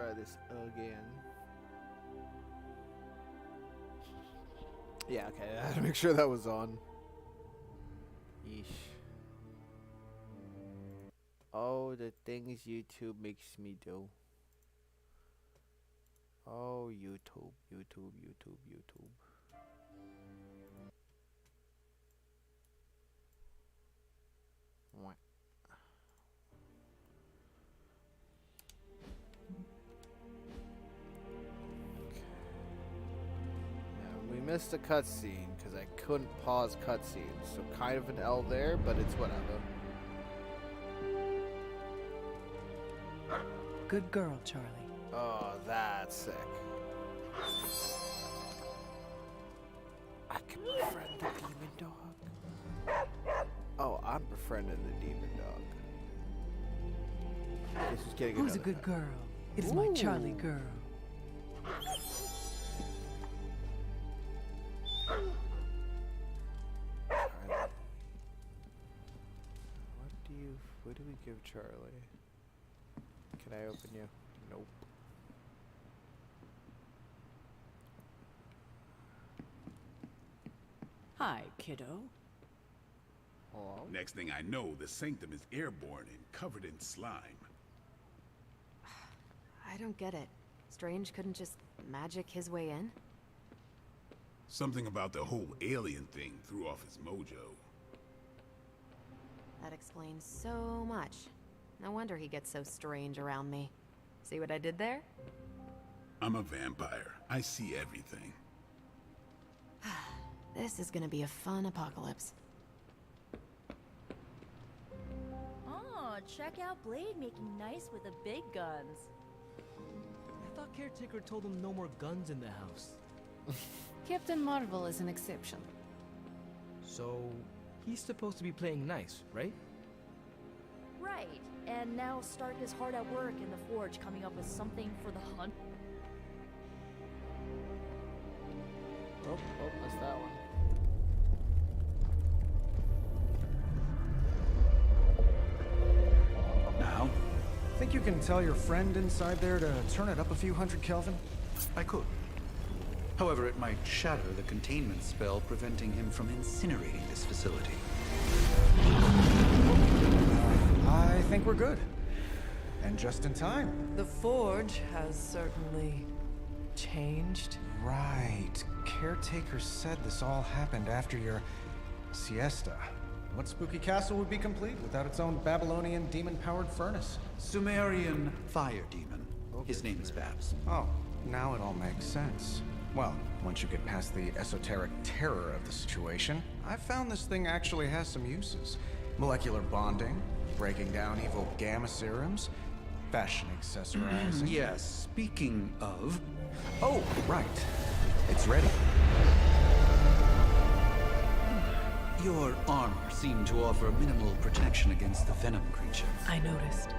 try this again. Yeah, okay, I had to make sure that was on. Yeesh. Oh, the things YouTube makes me do. Oh, YouTube, YouTube, YouTube, YouTube. Mwah. We missed a cutscene because I couldn't pause cutscenes, so kind of an L there, but it's whatever. Good girl, Charlie. Oh, that's sick. I can befriend the demon dog. Oh, I'm befriending the demon dog. This is getting Who's a another good girl? It is my Charlie girl. What do we give Charlie? Can I open you? Nope. Hi, kiddo. Hello? Next thing I know, the sanctum is airborne and covered in slime. I don't get it. Strange couldn't just magic his way in? Something about the whole alien thing threw off his mojo. That explains so much. No wonder he gets so strange around me. See what I did there? I'm a vampire. I see everything. This is gonna be a fun apocalypse. Oh, check out Blade making nice with the big guns. I thought Caretaker told him no more guns in the house. Captain Marvel is an exception. So, he's supposed to be playing nice, right? Right, and now Stark is hard at work in the forge coming up with something for the hunt. Oh, missed that one. Now? Think you can tell your friend inside there to turn it up a few hundred Kelvin? I could. However, it might shatter the containment spell preventing him from incinerating this facility. I think we're good. And just in time. The forge has certainly changed. Right. Caretaker said this all happened after your siesta. What spooky castle would be complete without its own Babylonian demon-powered furnace? Sumerian fire demon. His name is Babs. Oh, now it all makes sense. Well, once you get past the esoteric terror of the situation, I've found this thing actually has some uses. Molecular bonding, breaking down evil gamma serums, fashion accessorizing. Yes, speaking of... Oh, right. It's ready. Your armor seemed to offer minimal protection against the venom creature. I noticed.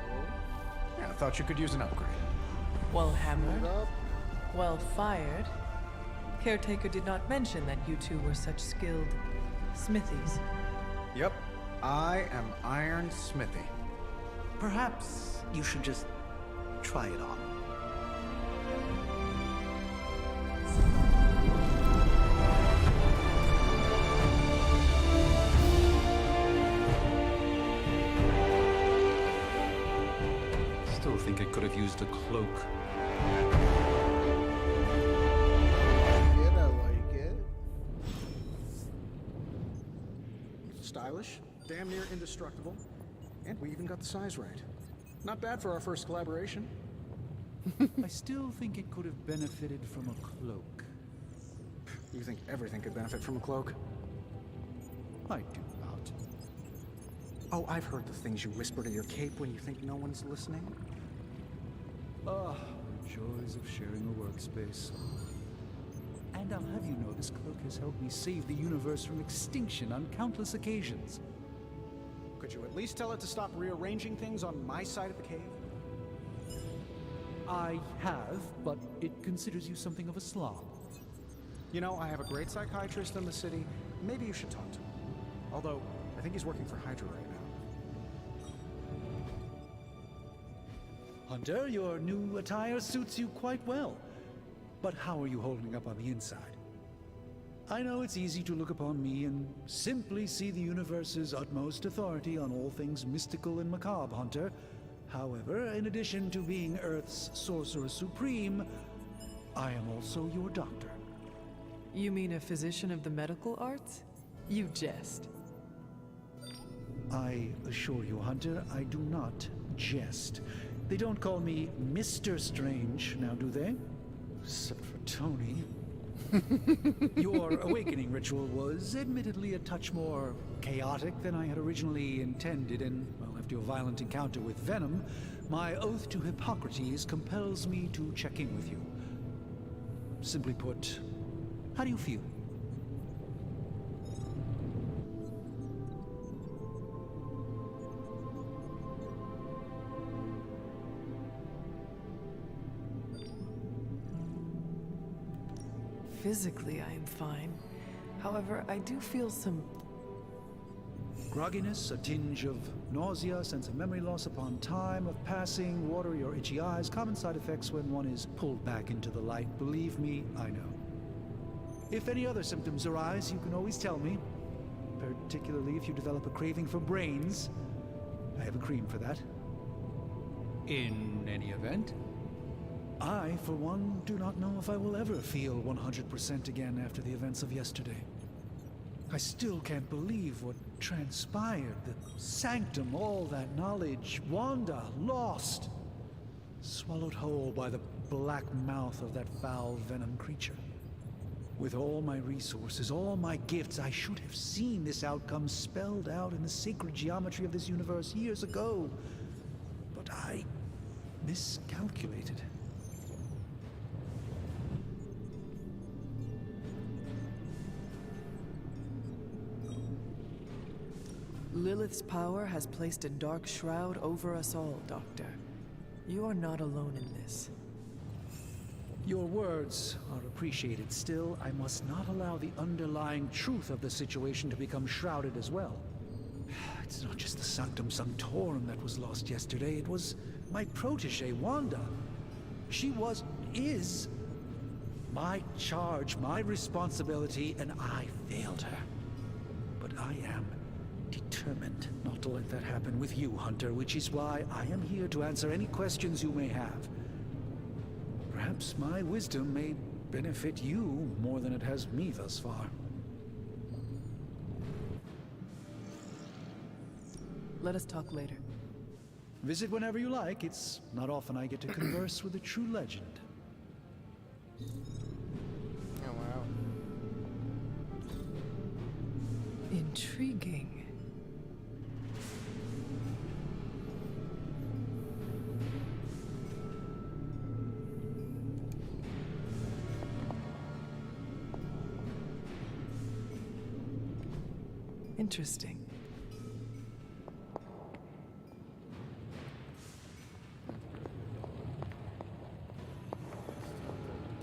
Yeah, I thought you could use an upgrade. Well hammered, well fired. Caretaker did not mention that you two were such skilled smithies. Yep. I am Iron Smithy. Perhaps you should just try it on. Still think it could have used a cloak. I like it. Stylish, damn near indestructible, and we even got the size right. Not bad for our first collaboration. I still think it could have benefited from a cloak. You think everything could benefit from a cloak? I do not. Oh, I've heard the things you whisper to your cape when you think no one's listening. Ah, the joys of sharing a workspace. And I'll have you know this cloak has helped me save the universe from extinction on countless occasions. Could you at least tell it to stop rearranging things on my side of the cave? I have, but it considers you something of a slob. You know, I have a great psychiatrist in the city. Maybe you should talk to him. Although, I think he's working for Hydra right now. Hunter, your new attire suits you quite well. But how are you holding up on the inside? I know it's easy to look upon me and simply see the universe's utmost authority on all things mystical and macabre, Hunter. However, in addition to being Earth's Sorcerer Supreme, I am also your doctor. You mean a physician of the medical arts? You jest. I assure you, Hunter, I do not jest. They don't call me Mr. Strange, now do they? Except for Tony. Your awakening ritual was admittedly a touch more chaotic than I had originally intended, and, well, after your violent encounter with Venom, my oath to Hippocrates compels me to check in with you. Simply put, how do you feel? Physically, I am fine. However, I do feel some... Grogginess, a tinge of nausea, sense of memory loss upon time of passing, watery or itchy eyes, common side effects when one is pulled back into the light. Believe me, I know. If any other symptoms arise, you can always tell me. Particularly if you develop a craving for brains. I have a cream for that. In any event, I, for one, do not know if I will ever feel 100% again after the events of yesterday. I still can't believe what transpired. The sanctum, all that knowledge, Wanda, lost. Swallowed whole by the black mouth of that foul venom creature. With all my resources, all my gifts, I should have seen this outcome spelled out in the sacred geometry of this universe years ago. But I miscalculated. Lilith's power has placed a dark shroud over us all, Doctor. You are not alone in this. Your words are appreciated. Still, I must not allow the underlying truth of the situation to become shrouded as well. It's not just the Sanctum Sanctorum that was lost yesterday. It was my protege, Wanda. She is my charge, my responsibility, and I failed her. But I am determined not to let that happen with you, Hunter, which is why I am here to answer any questions you may have. Perhaps my wisdom may benefit you more than it has me thus far. Let us talk later. Visit whenever you like. It's not often I get to converse with a true legend. Oh, wow. Intriguing. Interesting.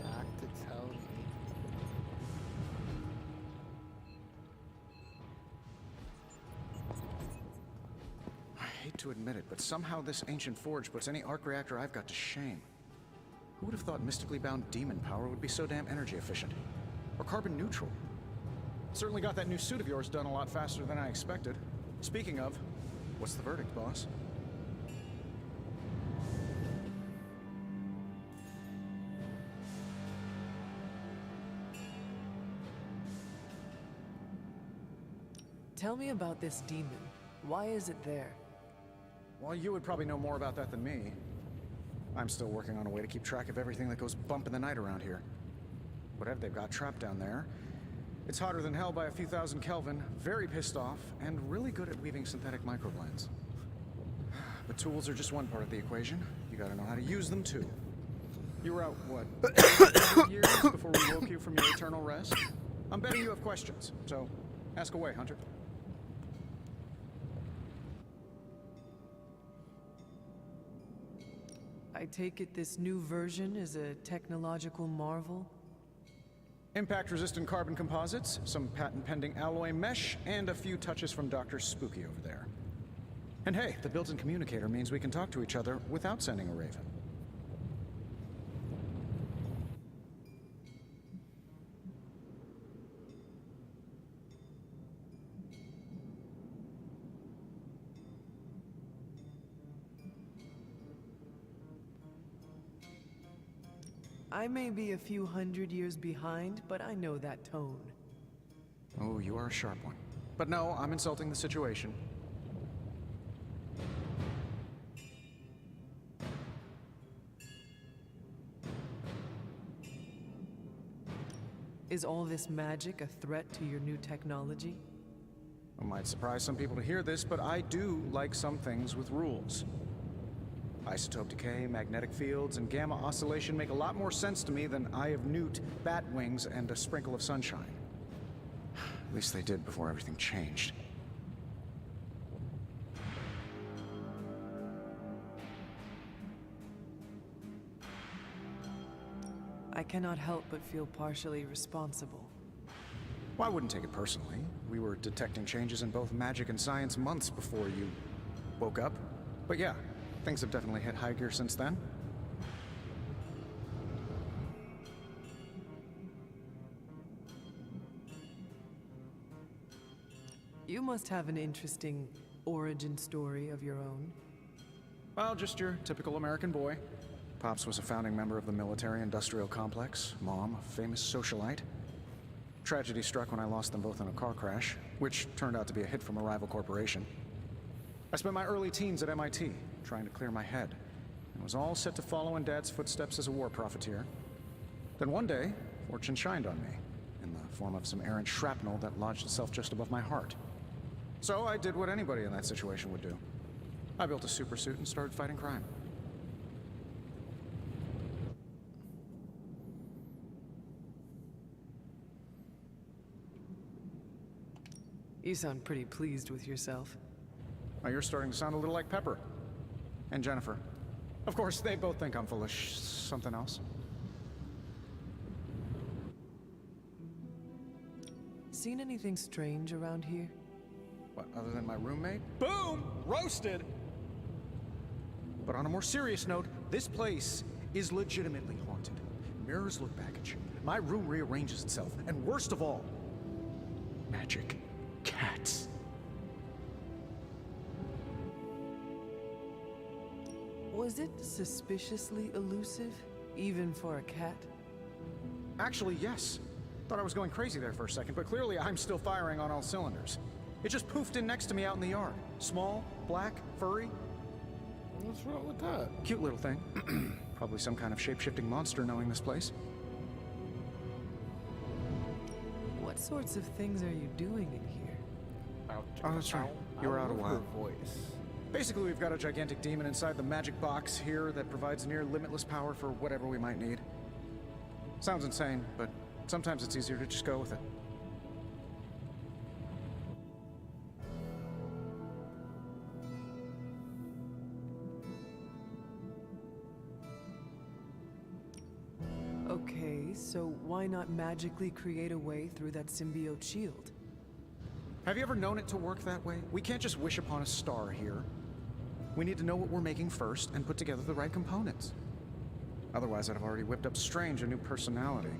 Doc to tell me. I hate to admit it, but somehow this ancient forge puts any arc reactor I've got to shame. Who would have thought mystically bound demon power would be so damn energy efficient? Or carbon neutral? Certainly got that new suit of yours done a lot faster than I expected. Speaking of, What's the verdict, boss? Tell me about this demon. Why is it there? well, you would probably know more about that than me. I'm still working on a way to keep track of everything that goes bump in the night around here. Whatever they've got trapped down there, It's hotter than hell by a few thousand Kelvin, very pissed off, and really good at weaving synthetic microblends. But tools are just one part of the equation. You gotta know how to use them too. You were out, what, 100 years before we woke you from your eternal rest? I'm betting you have questions, so ask away, Hunter. I take it this new version is a technological marvel? Impact-resistant carbon composites, some patent-pending alloy mesh, and a few touches from Dr. Spooky over there. And hey, the built-in communicator means we can talk to each other without sending a raven. I may be a few hundred years behind, but I know that tone. Oh, you are a sharp one. But no, I'm insulting the situation. Is all this magic a threat to your new technology? It might surprise some people to hear this, but I do like some things with rules. Isotope decay, magnetic fields, and gamma oscillation make a lot more sense to me than Eye of Newt, bat wings, and a sprinkle of sunshine. At least they did before everything changed. I cannot help but feel partially responsible. Well, I wouldn't take it personally. We were detecting changes in both magic and science months before you woke up. But yeah, things have definitely hit high gear since then. You must have an interesting origin story of your own. Well, just your typical American boy. Pops was a founding member of the military-industrial complex. Mom, a famous socialite. Tragedy struck when I lost them both in a car crash, which turned out to be a hit from a rival corporation. I spent my early teens at MIT, trying to clear my head, and was all set to follow in Dad's footsteps as a war profiteer. Then one day, fortune shined on me, in the form of some errant shrapnel that lodged itself just above my heart. So I did what anybody in that situation would do. I built a supersuit and started fighting crime. You sound pretty pleased with yourself. Now you're starting to sound a little like Pepper. And Jennifer. Of course, they both think I'm full of something else. Seen anything strange around here? What, other than my roommate? Boom! Roasted! But on a more serious note, this place is legitimately haunted. Mirrors look back at you. My room rearranges itself. And worst of all, magic cats. Was it suspiciously elusive, even for a cat? Actually, yes. Thought I was going crazy there for a second, but clearly I'm still firing on all cylinders. It just poofed in next to me out in the yard. Small, black, furry. What's wrong with that? Cute little thing. Probably some kind of shape-shifting monster knowing this place. What sorts of things are you doing in here? Oh, that's right. You were out a while. Voice. Basically, we've got a gigantic demon inside the magic box here that provides near limitless power for whatever we might need. Sounds insane, but sometimes it's easier to just go with it. Okay, so why not magically create a way through that symbiote shield? Have you ever known it to work that way? We can't just wish upon a star here. We need to know what we're making first and put together the right components. Otherwise, I'd have already whipped up Strange a new personality.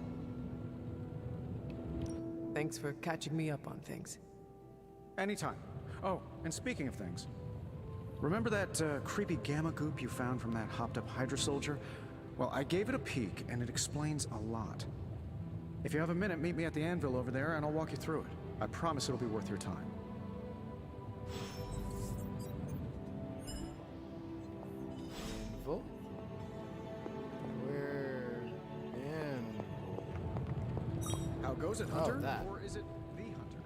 Thanks for catching me up on things. Anytime. Oh, and speaking of things, remember that creepy gamma goop you found from that hopped-up Hydra soldier? Well, I gave it a peek, and it explains a lot. If you have a minute, meet me at the anvil over there, and I'll walk you through it. I promise it'll be worth your time. Anvil? Where? Anvil? How goes it, Hunter? Oh, that. Or is it the Hunter?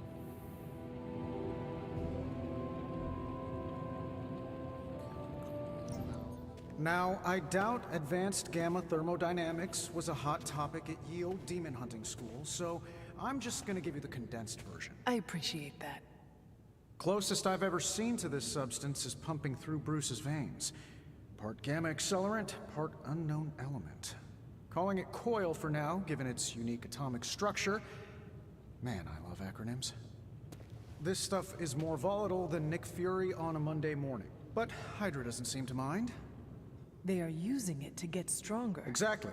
Now, I doubt advanced gamma thermodynamics was a hot topic at Ye Olde Demon Hunting School, so I'm just gonna give you the condensed version. I appreciate that. Closest I've ever seen to this substance is pumping through Bruce's veins. Part gamma accelerant, part unknown element. Calling it coil for now, given its unique atomic structure. Man, I love acronyms. This stuff is more volatile than Nick Fury on a Monday morning. But Hydra doesn't seem to mind. They are using it to get stronger. Exactly.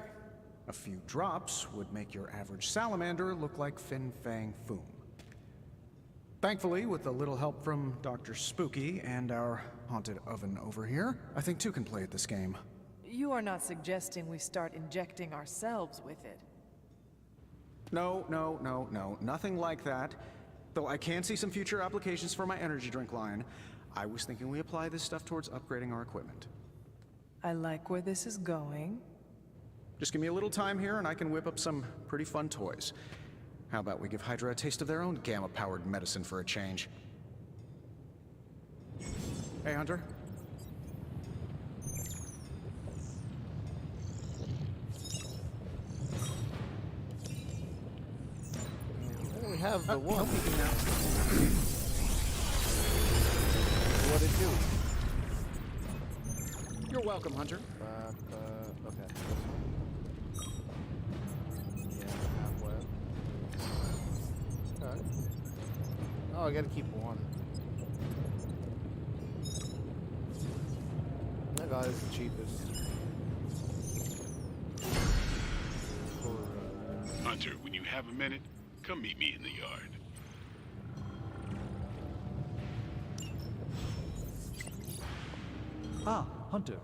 A few drops would make your average salamander look like Fin Fang Foom. Thankfully, with a little help from Dr. Spooky and our haunted oven over here, I think two can play at this game. You are not suggesting we start injecting ourselves with it. No, nothing like that. Though I can see some future applications for my energy drink line. I was thinking we apply this stuff towards upgrading our equipment. I like where this is going. Just give me a little time here and I can whip up some pretty fun toys. How about we give Hydra a taste of their own gamma-powered medicine for a change? Hey, Hunter. We have the one. What'd it do? You're welcome, Hunter. Okay. Yeah, halfway. Okay. Oh, I gotta keep one. That guy is the cheapest. Hunter, when you have a minute, come meet me in the yard. Ah, Hunter.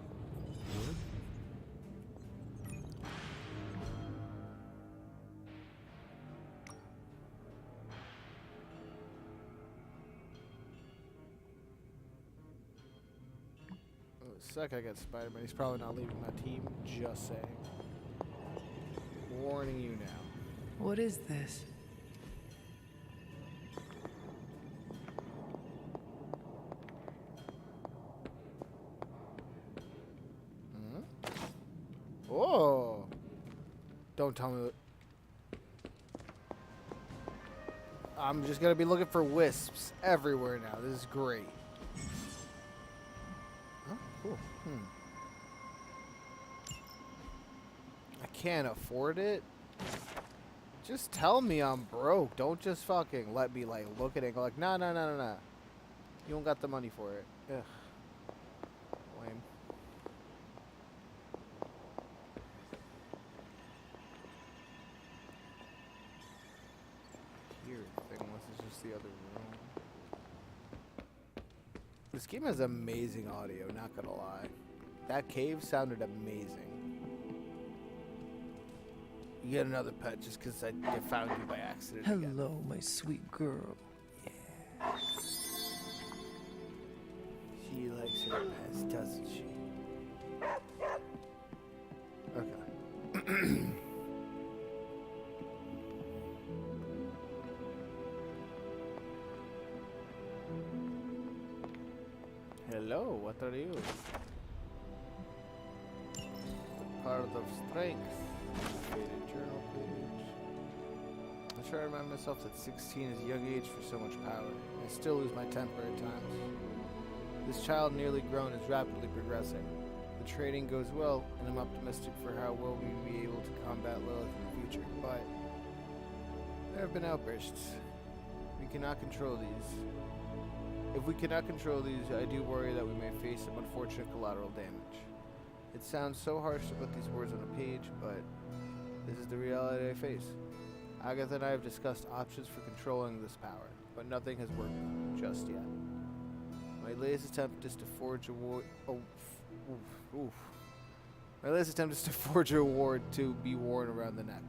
Suck, I got Spider-Man. He's probably not leaving my team. Just saying. Warning you now. What is this? Oh! Don't tell me. I'm just gonna be looking for wisps everywhere now. This is great. Oh, cool. I can't afford it. Just tell me I'm broke. Don't just fucking let me like look at it and go like, nah. You don't got the money for it. Ugh. Lame. Weird thing, unless it's just the other room. This game has amazing audio, not gonna lie. That cave sounded amazing. You get another pet just because I found you by accident. Hello, again. my sweet girl. She likes her pets, doesn't she? Okay. Hello, what are you? Part of strength. Faded journal page. I try to remind myself that 16 is a young age for so much power. I still lose my temper at times. This child, nearly grown, is rapidly progressing. The training goes well, and I'm optimistic for how well we will be able to combat Lilith in the future, but there have been outbursts. We cannot control these. If we cannot control these, I do worry that we may face some unfortunate collateral damage. It sounds so harsh to put these words on a page, but this is the reality I face. Agatha and I have discussed options for controlling this power, but nothing has worked just yet. My latest attempt is to forge a ward. My latest attempt is to forge a ward to be worn around the neck.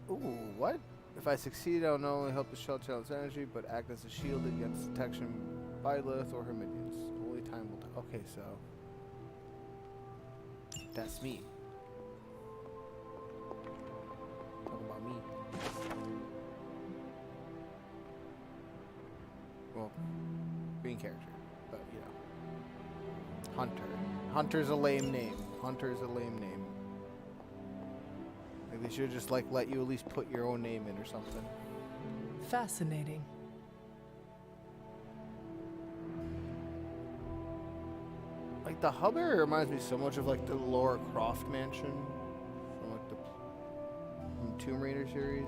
Ooh, what? If I succeed, I'll not only help the shell channel's energy, but act as a shield against detection by Lilith or her minions. Only time will tell. Okay, so that's me. Talk about me. Well, green character, but you know, Hunter. Hunter's a lame name. Hunter's a lame name. Like they should just like let you at least put your own name in or something. Fascinating. Like the hub area reminds me so much of like the Lara Croft mansion from like the Tomb Raider series.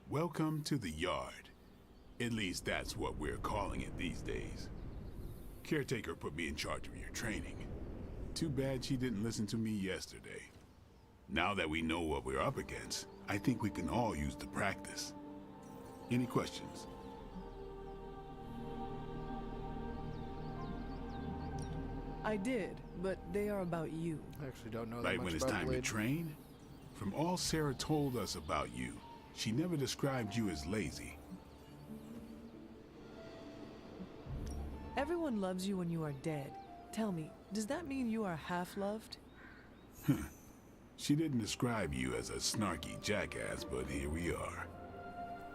Welcome to the yard. At least that's what we're calling it these days. Caretaker put me in charge of your training. Too bad she didn't listen to me yesterday. Now that we know what we're up against, I think we can all use the practice. Any questions? I did, but they are about you. I actually don't know that Like much when it's about time Blade. to train? From all Sarah told us about you, she never described you as lazy. Everyone loves you when you are dead. Tell me, does that mean you are half-loved? She didn't describe you as a snarky jackass, but here we are.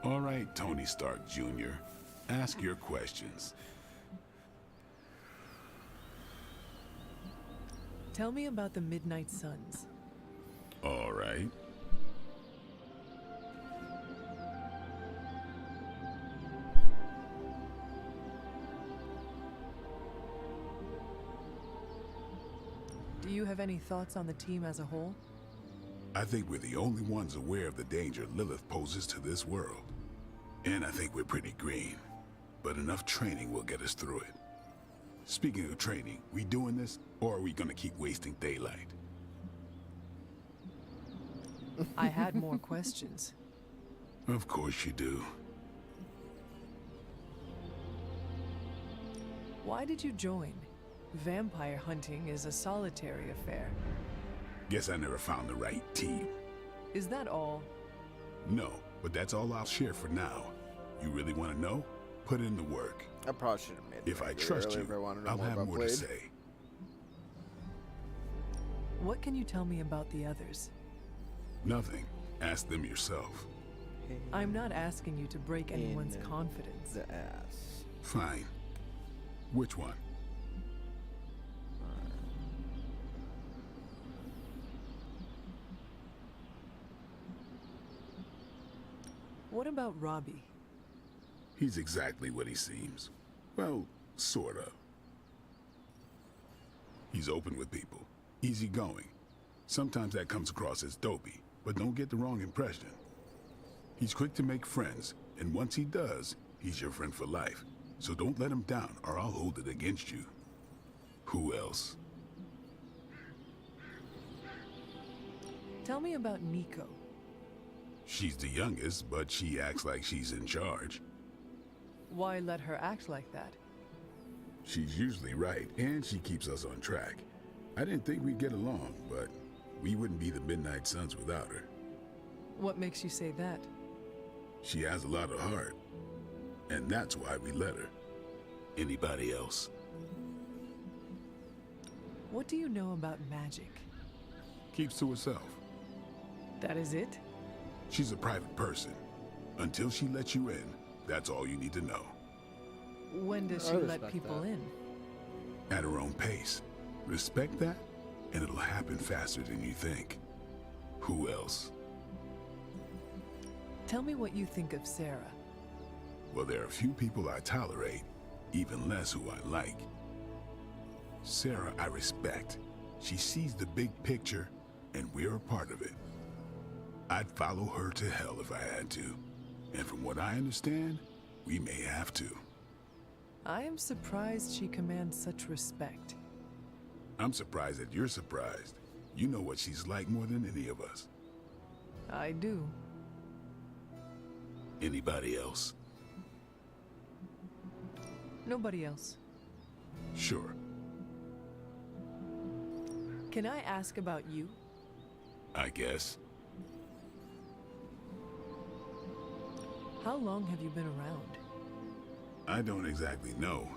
All right, Tony Stark Jr., ask your questions. Tell me about the Midnight Suns. All right. Do you have any thoughts on the team as a whole? I think we're the only ones aware of the danger Lilith poses to this world. And I think we're pretty green. But enough training will get us through it. Speaking of training, we doing this, or are we gonna keep wasting daylight? I had more questions. Of course you do. Why did you join? Vampire hunting is a solitary affair. Guess I never found the right team. Is that all? No, but that's all I'll share for now. You really want to know? Put in the work. I probably should have made it If I really trust early you, if I wanted to know I'll more have about more Blade. to say. What can you tell me about the others? Nothing. Ask them yourself. I'm not asking you to break anyone's In confidence. The ass. Fine. Which one? What about Robbie? He's exactly what he seems. Well, sort of. He's open with people. Easygoing. Sometimes that comes across as dopey, but don't get the wrong impression. He's quick to make friends, and once he does, he's your friend for life. So don't let him down, or I'll hold it against you. Who else? Tell me about Nico. She's the youngest, but she acts like she's in charge. Why let her act like that? She's usually right, and she keeps us on track. I didn't think we'd get along, but we wouldn't be the Midnight Suns without her. What makes you say that? She has a lot of heart, and that's why we let her. Anybody else? What do you know about magic? Keeps to herself. That is it? She's a private person. Until she lets you in, that's all you need to know. When does I she let respect people that. in? At her own pace. Respect that, and it'll happen faster than you think. Who else? Tell me what you think of Sarah. Well, there are a few people I tolerate, even less who I like. Sarah, I respect. She sees the big picture, and we're a part of it. I'd follow her to hell if I had to. And from what I understand, we may have to. I am surprised she commands such respect. I'm surprised that you're surprised. You know what she's like more than any of us. I do. Anybody else? Nobody else. Sure. Can I ask about you? I guess. How long have you been around? I don't exactly know.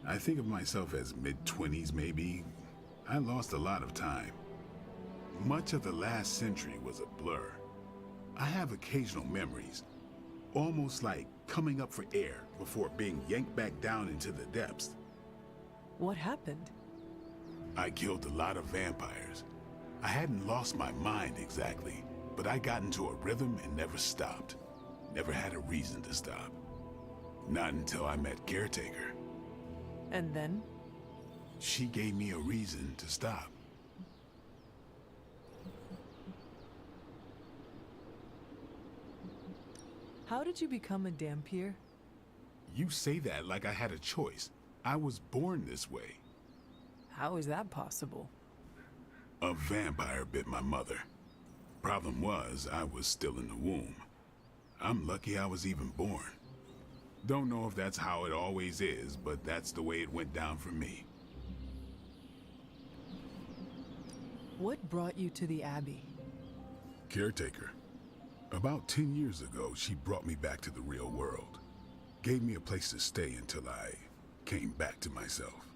I think of myself as mid-20s, maybe. I lost a lot of time. Much of the last century was a blur. I have occasional memories, almost like coming up for air before being yanked back down into the depths. What happened? I killed a lot of vampires. I hadn't lost my mind exactly, but I got into a rhythm and never stopped. Never had a reason to stop. Not until I met Caretaker. And then? She gave me a reason to stop. How did you become a Dampier? You say that like I had a choice. I was born this way. How is that possible? A vampire bit my mother. Problem was, I was still in the womb. I'm lucky I was even born. Don't know if that's how it always is, but that's the way it went down for me. What brought you to the Abbey? Caretaker. About 10 years ago, she brought me back to the real world. Gave me a place to stay until I came back to myself.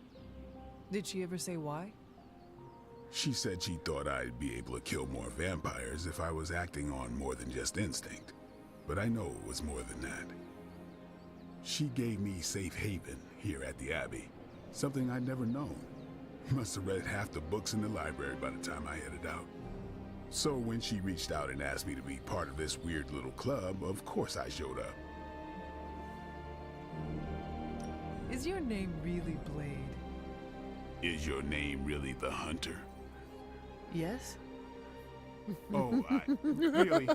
Did she ever say why? She said she thought I'd be able to kill more vampires if I was acting on more than just instinct. But I know it was more than that. She gave me safe haven here at the Abbey. Something I'd never known. Must have read half the books in the library by the time I headed out. So when she reached out and asked me to be part of this weird little club, of course I showed up. Is your name really Blade? Is your name really the Hunter? Yes? Oh, really?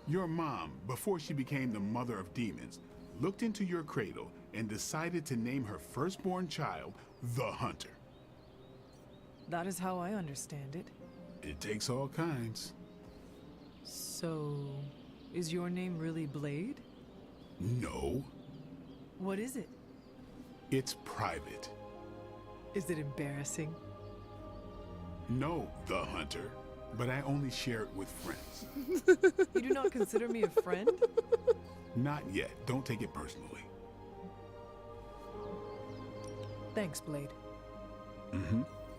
Your mom, before she became the mother of demons, looked into your cradle and decided to name her firstborn child the Hunter. That is how I understand it. It takes all kinds. So, is your name really Blade? No, What is it? it's private. Is it embarrassing? No, the Hunter, but I only share it with friends. You do not consider me a friend? Not yet. Don't take it personally. Thanks, Blade.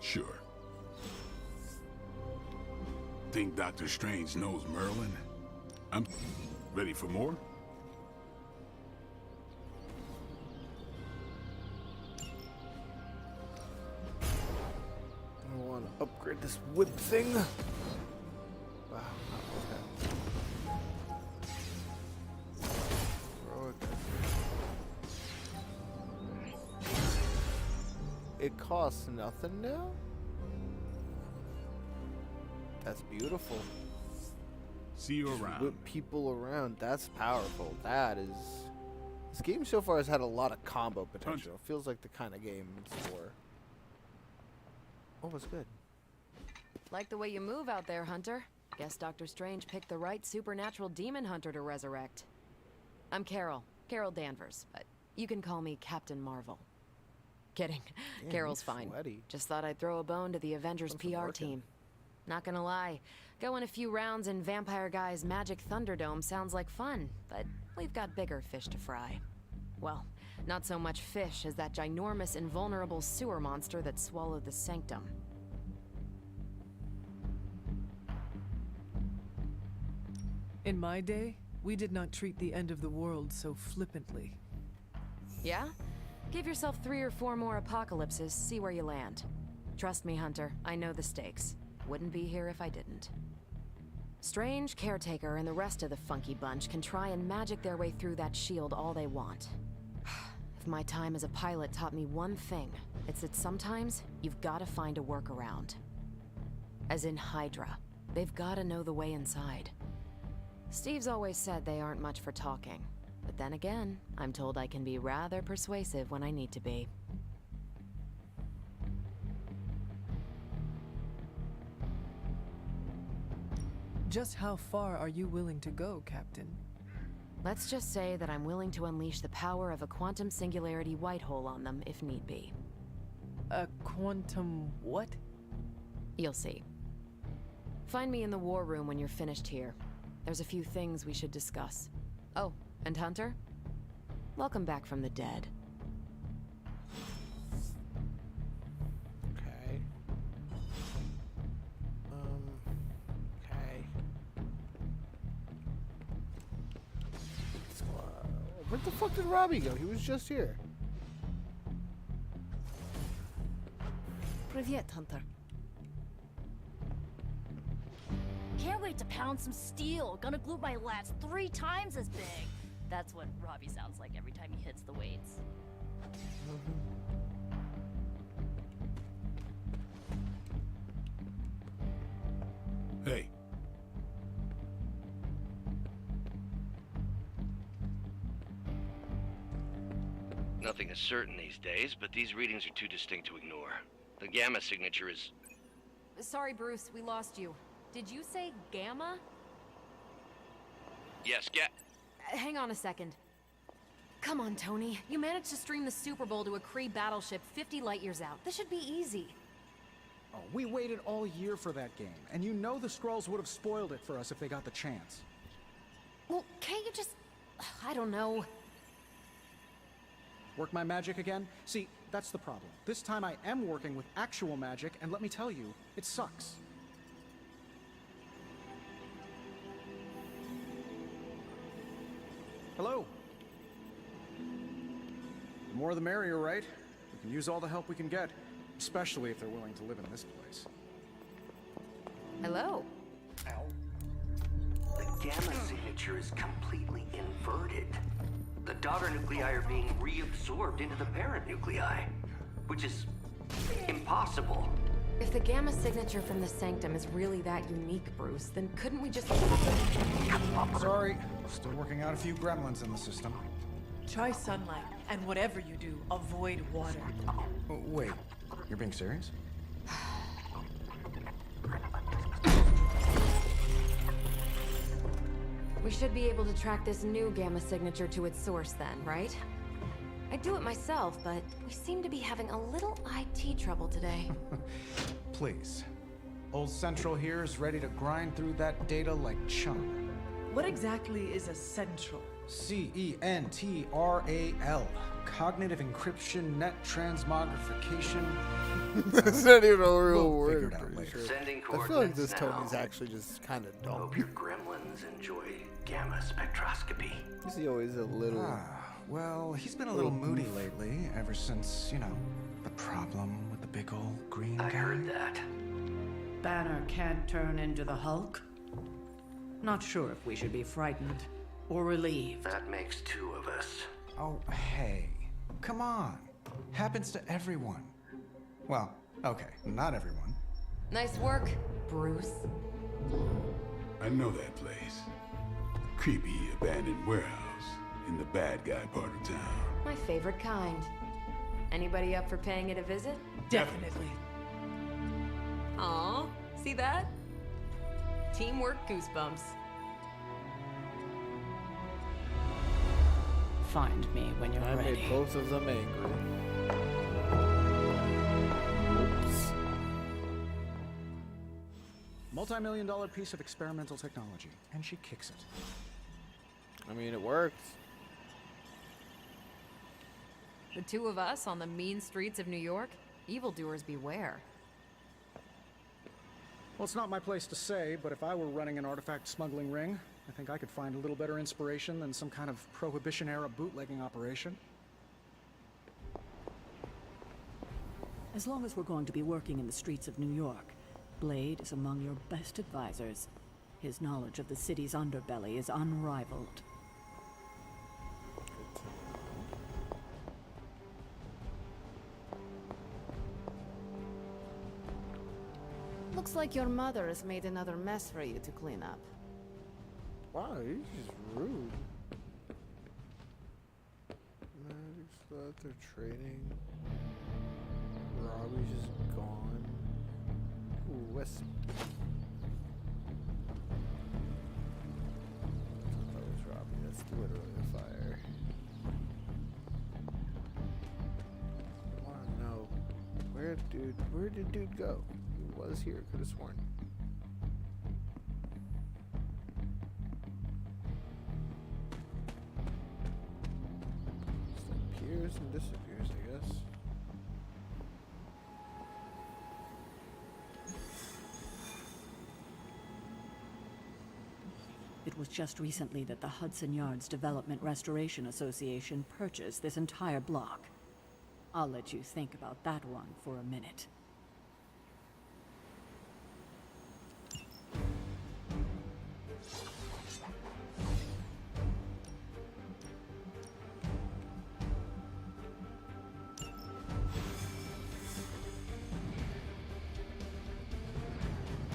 Sure. Think Dr. Strange knows Merlin? I'm ready for more? I want to upgrade this whip thing. Wow. Okay. Throw it. It costs nothing now? That's beautiful. See you around. Whip people around. That's powerful. That is... This game so far has had a lot of combo potential. It feels like the kind of game it's for. Oh, it's good. Like the way you move out there, Hunter. Guess Dr. Strange picked the right supernatural demon hunter to resurrect. I'm Carol Danvers, but you can call me Captain Marvel. Kidding. Damn, Carol's he's fine. sweaty. Just thought I'd throw a bone to the Avengers Wasn't PR working. team. Not gonna lie, going a few rounds in Vampire Guy's Magic Thunderdome sounds like fun, but we've got bigger fish to fry. Well, not so much fish as that ginormous invulnerable sewer monster that swallowed the Sanctum. In my day, we did not treat the end of the world so flippantly. Yeah? Give yourself 3 or 4 more apocalypses, see where you land. Trust me, Hunter, I know the stakes. Wouldn't be here if I didn't. Strange, Caretaker, and the rest of the funky bunch can try and magic their way through that shield all they want. If my time as a pilot taught me one thing, it's that sometimes you've gotta find a workaround. As in Hydra. They've gotta know the way inside. Steve's always said they aren't much for talking. But then again, I'm told I can be rather persuasive when I need to be. Just how far are you willing to go, Captain? Let's just say that I'm willing to unleash the power of a quantum singularity white hole on them if need be. A quantum what? You'll see. Find me in the war room when you're finished here. There's a few things we should discuss. Oh, and Hunter? Welcome back from the dead. Okay. Okay. Where the fuck did Robbie go? He was just here. Привет, Hunter. Can't wait to pound some steel. Gonna glue my lats 3 times as big. That's what Robbie sounds like every time he hits the weights. Hey. Nothing is certain these days, but these readings are too distinct to ignore. The gamma signature is... Sorry, Bruce, we lost you. Did you say Gamma? Yes, Hang on a second. Come on, Tony. You managed to stream the Super Bowl to a Kree battleship 50 light years out. This should be easy. Oh, we waited all year for that game, and you know the Skrulls would have spoiled it for us if they got the chance. Well, can't you just... I don't know. Work my magic again? See, that's the problem. This time I am working with actual magic, and let me tell you, it sucks. Hello? The more the merrier, right? We can use all the help we can get, especially if they're willing to live in this place. Hello. The gamma signature is completely inverted. The daughter nuclei are being reabsorbed into the parent nuclei, which is impossible. If the Gamma signature from the Sanctum is really that unique, Bruce, then couldn't we just... Sorry, still working out a few gremlins in the system. Try sunlight, and whatever you do, avoid water. Oh, wait, you're being serious? We should be able to track this new Gamma signature to its source then, right? I'd do it myself, but we seem to be having a little IT trouble today. Please. Old Central here is ready to grind through that data like chum. What exactly is a central? CENTRAL. Cognitive encryption, net transmogrification. That's not even a real We'll word, figure it I'm out pretty later. sure. Sending I feel like coordinates this now. Tony's actually just kind of dumb. Hope your gremlins enjoy gamma spectroscopy. Is he always a little... Well, he's been a little moody lately, ever since, you know, the problem with the big old green guy. I heard that. Banner can't turn into the Hulk? Not sure if we should be frightened or relieved. That makes two of us. Oh, hey. Come on. Happens to everyone. Well, okay, not everyone. Nice work, Bruce. I know that place. Creepy abandoned warehouse in the bad guy part of town. My favorite kind. Anybody up for paying it a visit? Definitely. Aw, see that? Teamwork goosebumps. Find me when you're I ready. made both of them angry. Oops. Multi-million-dollar piece of experimental technology, and she kicks it. I mean, it worked. The two of us on the mean streets of New York? Evildoers beware. Well, it's not my place to say, but if I were running an artifact smuggling ring, I think I could find a little better inspiration than some kind of Prohibition-era bootlegging operation. As long as we're going to be working in the streets of New York, Blade is among your best advisors. His knowledge of the city's underbelly is unrivaled. Looks like your mother has made another mess for you to clean up. Wow, he's just rude. Magic's still out there trading. Robbie's just gone. Ooh, West. That was Robbie. That's literally a fire. I wanna know where did dude go? He was here. Could have sworn. Appears and disappears, I guess. It was just recently that the Hudson Yards Development Restoration Association purchased this entire block. I'll let you think about that one for a minute.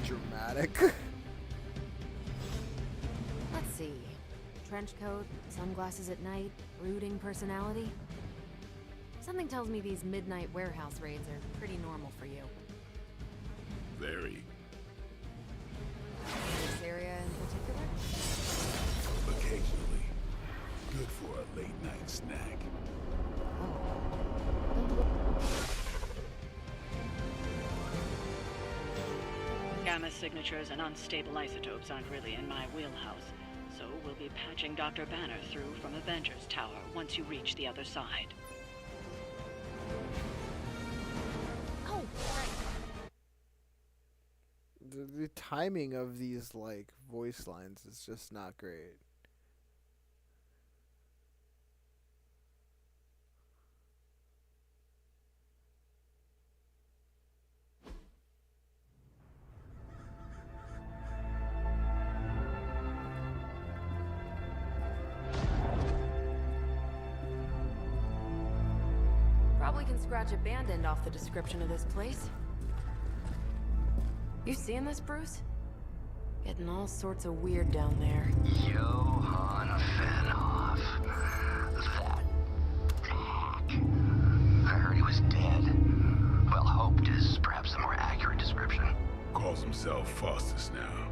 Dramatic. Let's see. Trench coat, sunglasses at night, brooding personality. Something tells me these midnight warehouse raids are pretty normal for you. Very. This area in particular? Occasionally. Good for a late night snack. Gamma signatures and unstable isotopes aren't really in my wheelhouse, so we'll be patching Dr. Banner through from Avengers Tower once you reach the other side. Oh, The timing of these, like, voice lines is just not great. Probably can scratch abandoned off the description of this place. You seeing this, Bruce? Getting all sorts of weird down there. Johann Fenhoff. That hack. I heard he was dead. Well, hoped is perhaps the more accurate description. Calls himself Faustus now.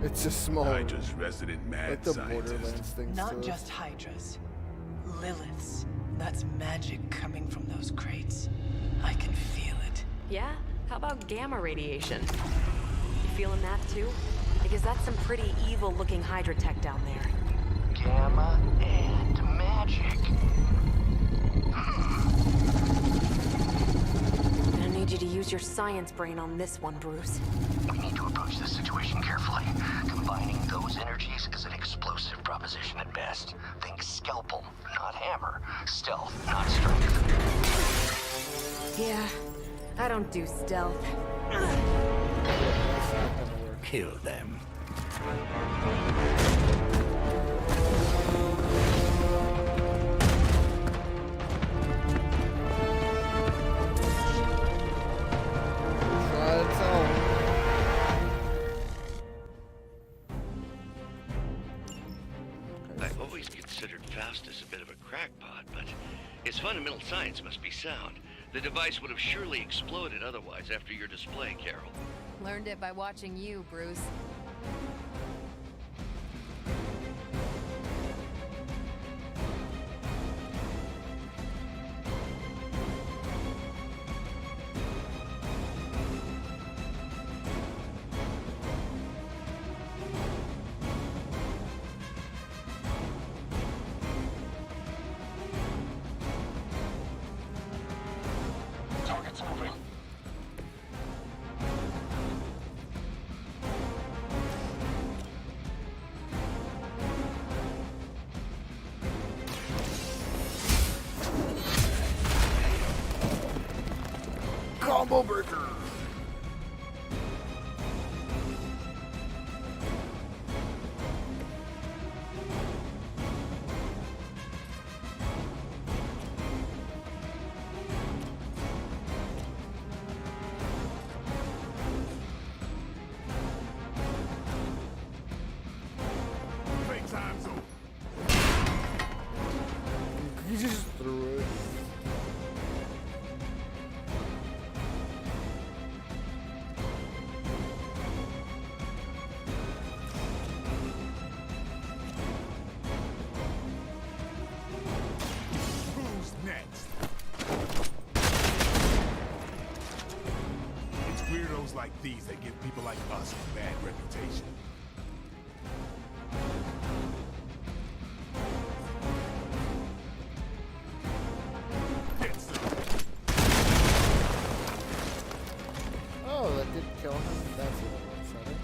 It's a small. Hydra's resident mad like the scientist. Borderlands things. Not just Hydras. Liliths. That's magic coming from those crates. I can feel it. Yeah? How about gamma radiation? You feeling that too? Because that's some pretty evil-looking Hydra tech down there. Gamma and magic. I need you to use your science brain on this one, Bruce. We need to approach this situation carefully. Combining those energies is an explosive proposition at best. Think scalpel, not hammer. Stealth, not strength. Yeah, I don't do stealth. Kill them. I've always considered Faustus a bit of a crackpot, but his fundamental science must be sound. The device would have surely exploded otherwise after your display, Carol. Learned it by watching you, Bruce. Target's moving. Combo breaker. Playtime's over. You just threw it. Who's next? It's weirdos like these that give people like us a bad reputation. Get some. Oh, that did kill him. That's a little upsetting.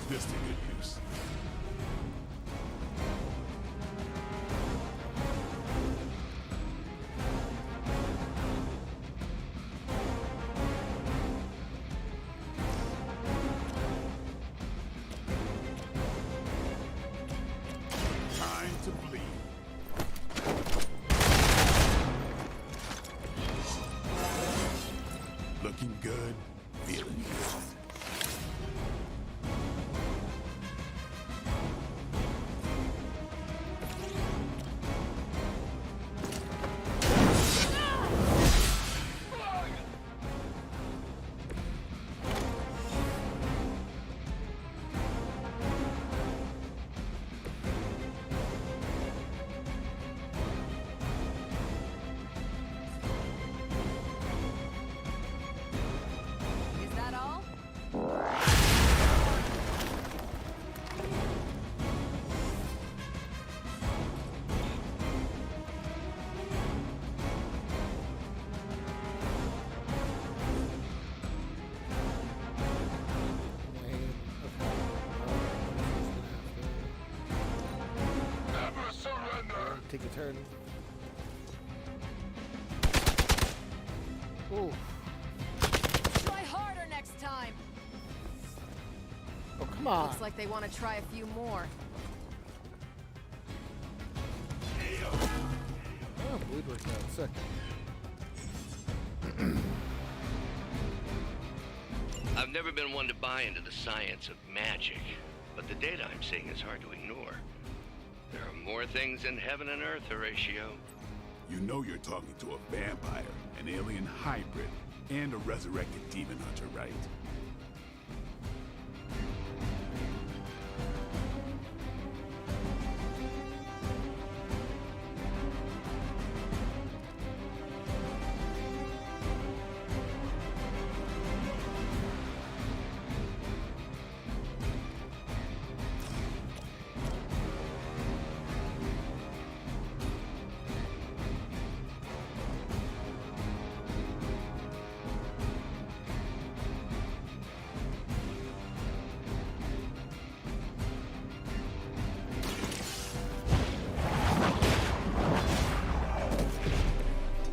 this to good use. Time to bleed. Looking good, feeling good. Is that all? Never surrender. Take a turn. Ooh. Try harder next time. Oh, come on. Looks like they want to try a few more. Oh, bleed worked out. Sick. I've never been one to buy into the science of magic, but the data I'm seeing is hard to ignore. There are more things in heaven and earth, Horatio. You know you're talking to a vampire, an alien hybrid, and a resurrected demon hunter, right?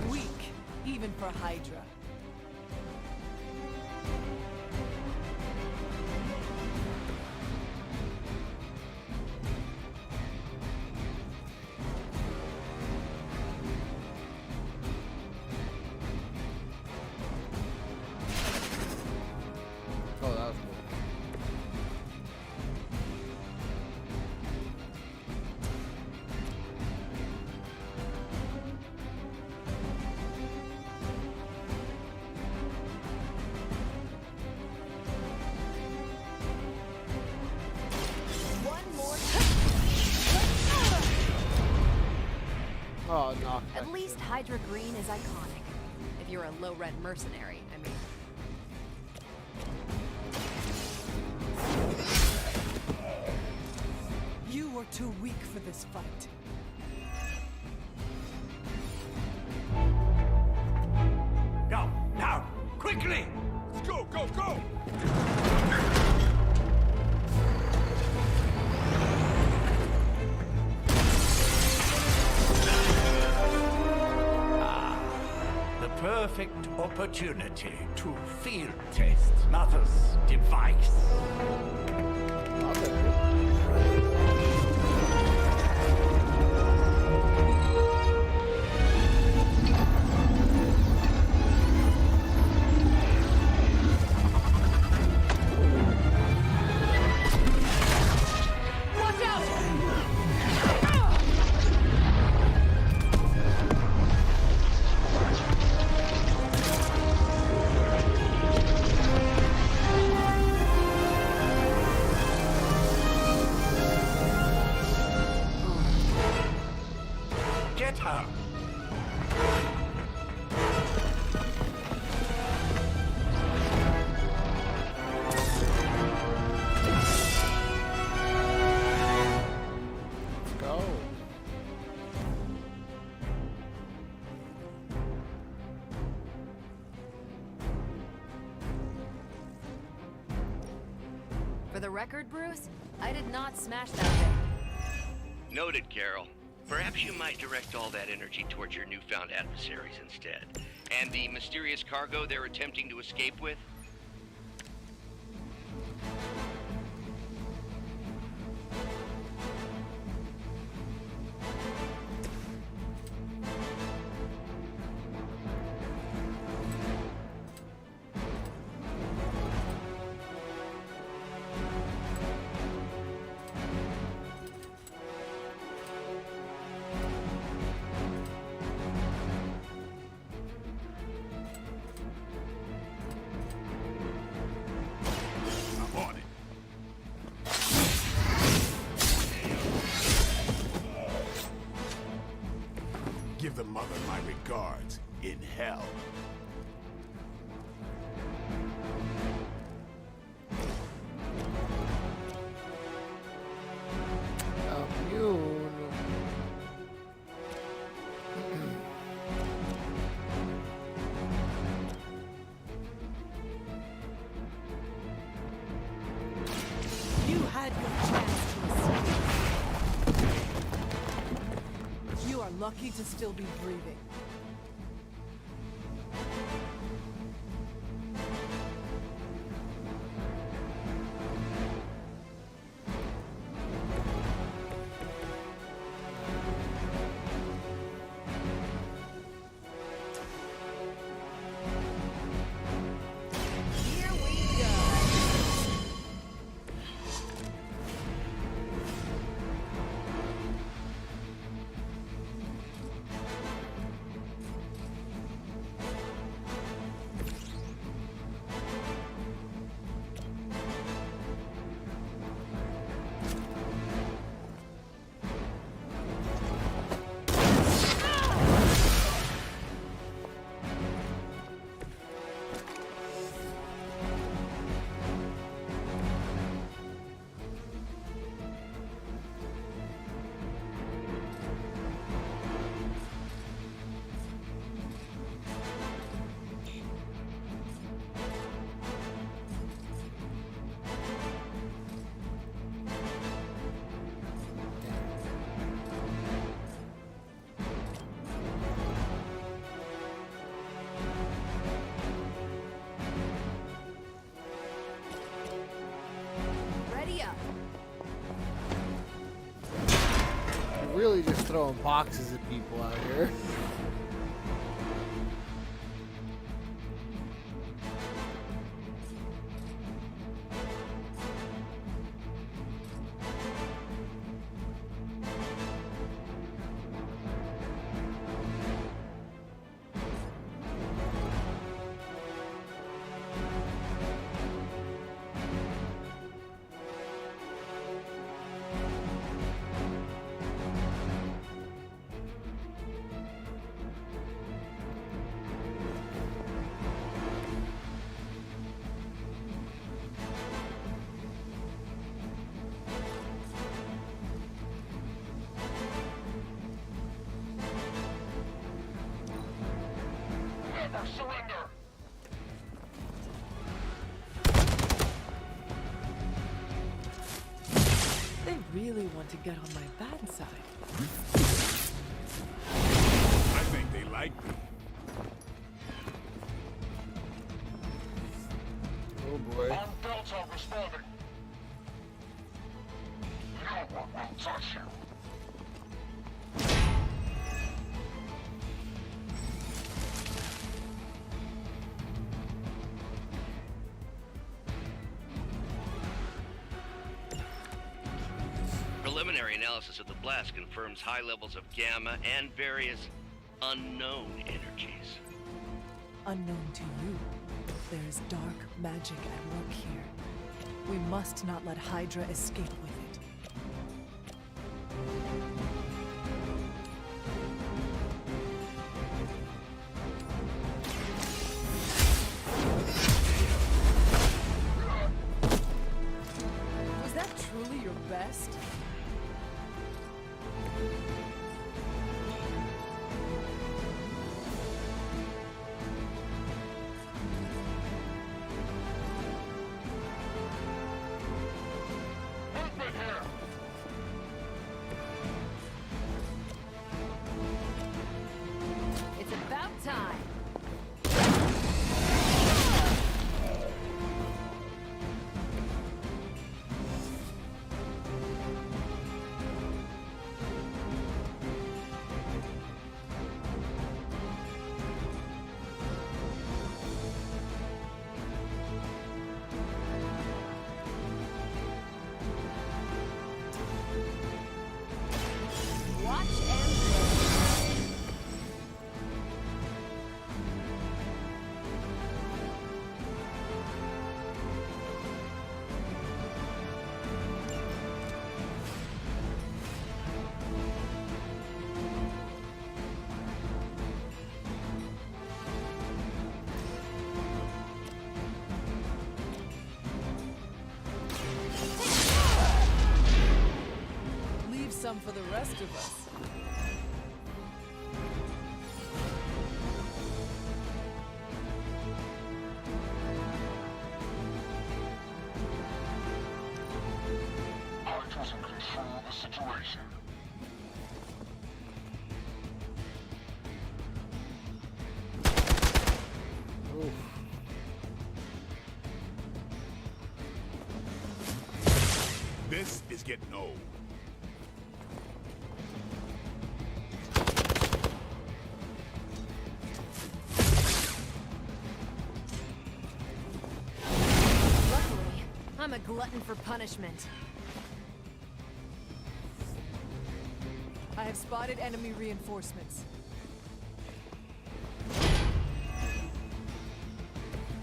Weak, even for Hydra. Oh, that was cool. One more. Oh, knock. At least Hydra Green is iconic. If you're a low-rent mercenary, I mean. You were too weak for this fight. Go, now, quickly! Let's go, go, go! The perfect opportunity to field test Mother's device. Watch out! Get her! Let's go. For the record, Bruce, I did not smash that thing. Noted, Carol. Perhaps you might direct all that energy towards your newfound adversaries instead. And the mysterious cargo they're attempting to escape with? Give the mother my regards in hell. You had your chance to escape. You are lucky to still be breathing. Here we go. Ready up. You're really just throwing boxes at people out here. Surrender! They really want to get on my bad side. I think they like me. Oh boy. On Delta responding. No one will touch you. Preliminary analysis of the blast confirms high levels of gamma and various unknown energies. Unknown to you, there is dark magic at work here. We must not let Hydra escape with it. Was that truly your best? some for the rest of us. Hunters in control of the situation. Oof. This is getting old. Luckily, I'm a glutton for punishment. I have spotted enemy reinforcements.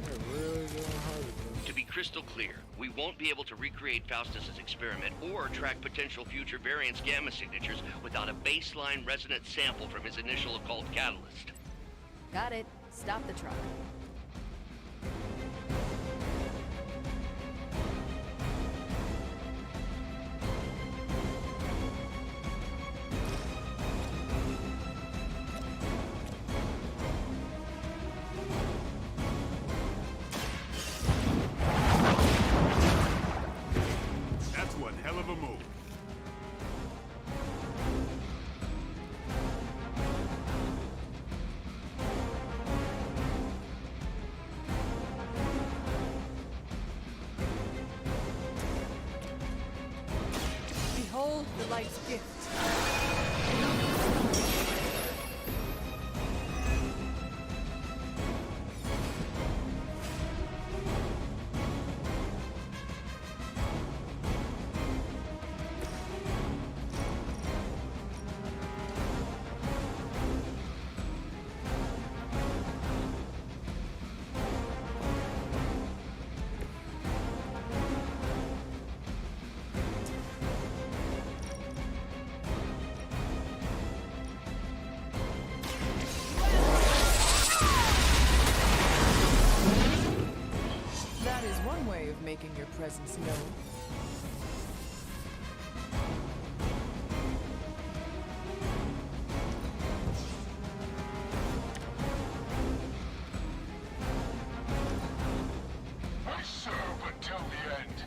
They're really going hard at this. To be crystal clear, we won't be able to recreate Faustus's experiment or track potential future variants' gamma signatures without a baseline resonance sample from his initial occult catalyst. Got it. Stop the truck. That's one hell of a move. Behold the light's gift. That is one way of making your presence known. I serve until the end.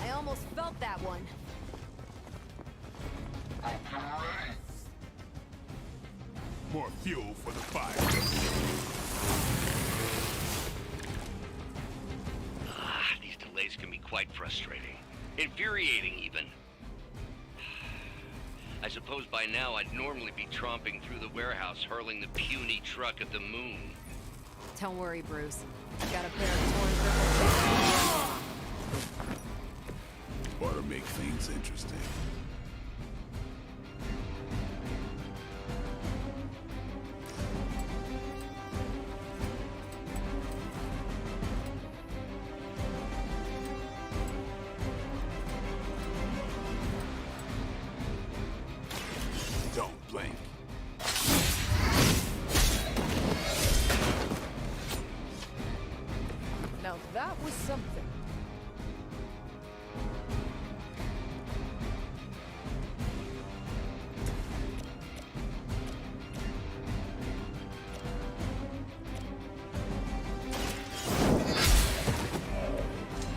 I almost felt that one. Hope you're ready. More fuel for the fire. These delays can be quite frustrating. Infuriating, even. I suppose by now I'd normally be tromping through the warehouse, hurling the puny truck at the moon. Don't worry, Bruce. Got a pair of torn crippled Ought to make things interesting. Don't blink. Now that was something.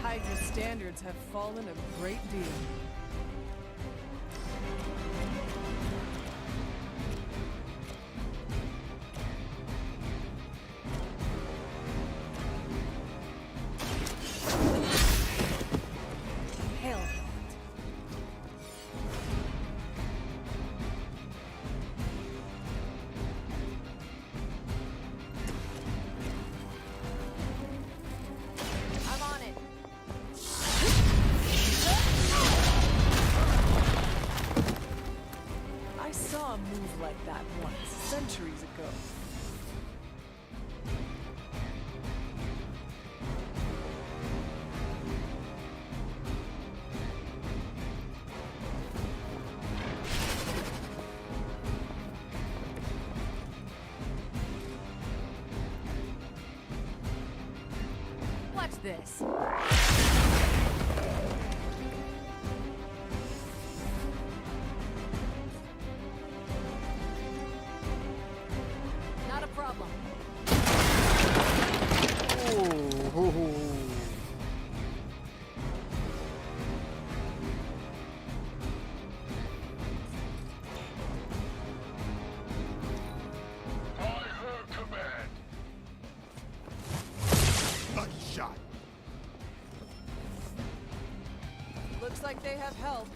Hydra's standards have fallen a great deal. Hell. I'm on it. this. Not a problem. Ooh. Looks like they have help.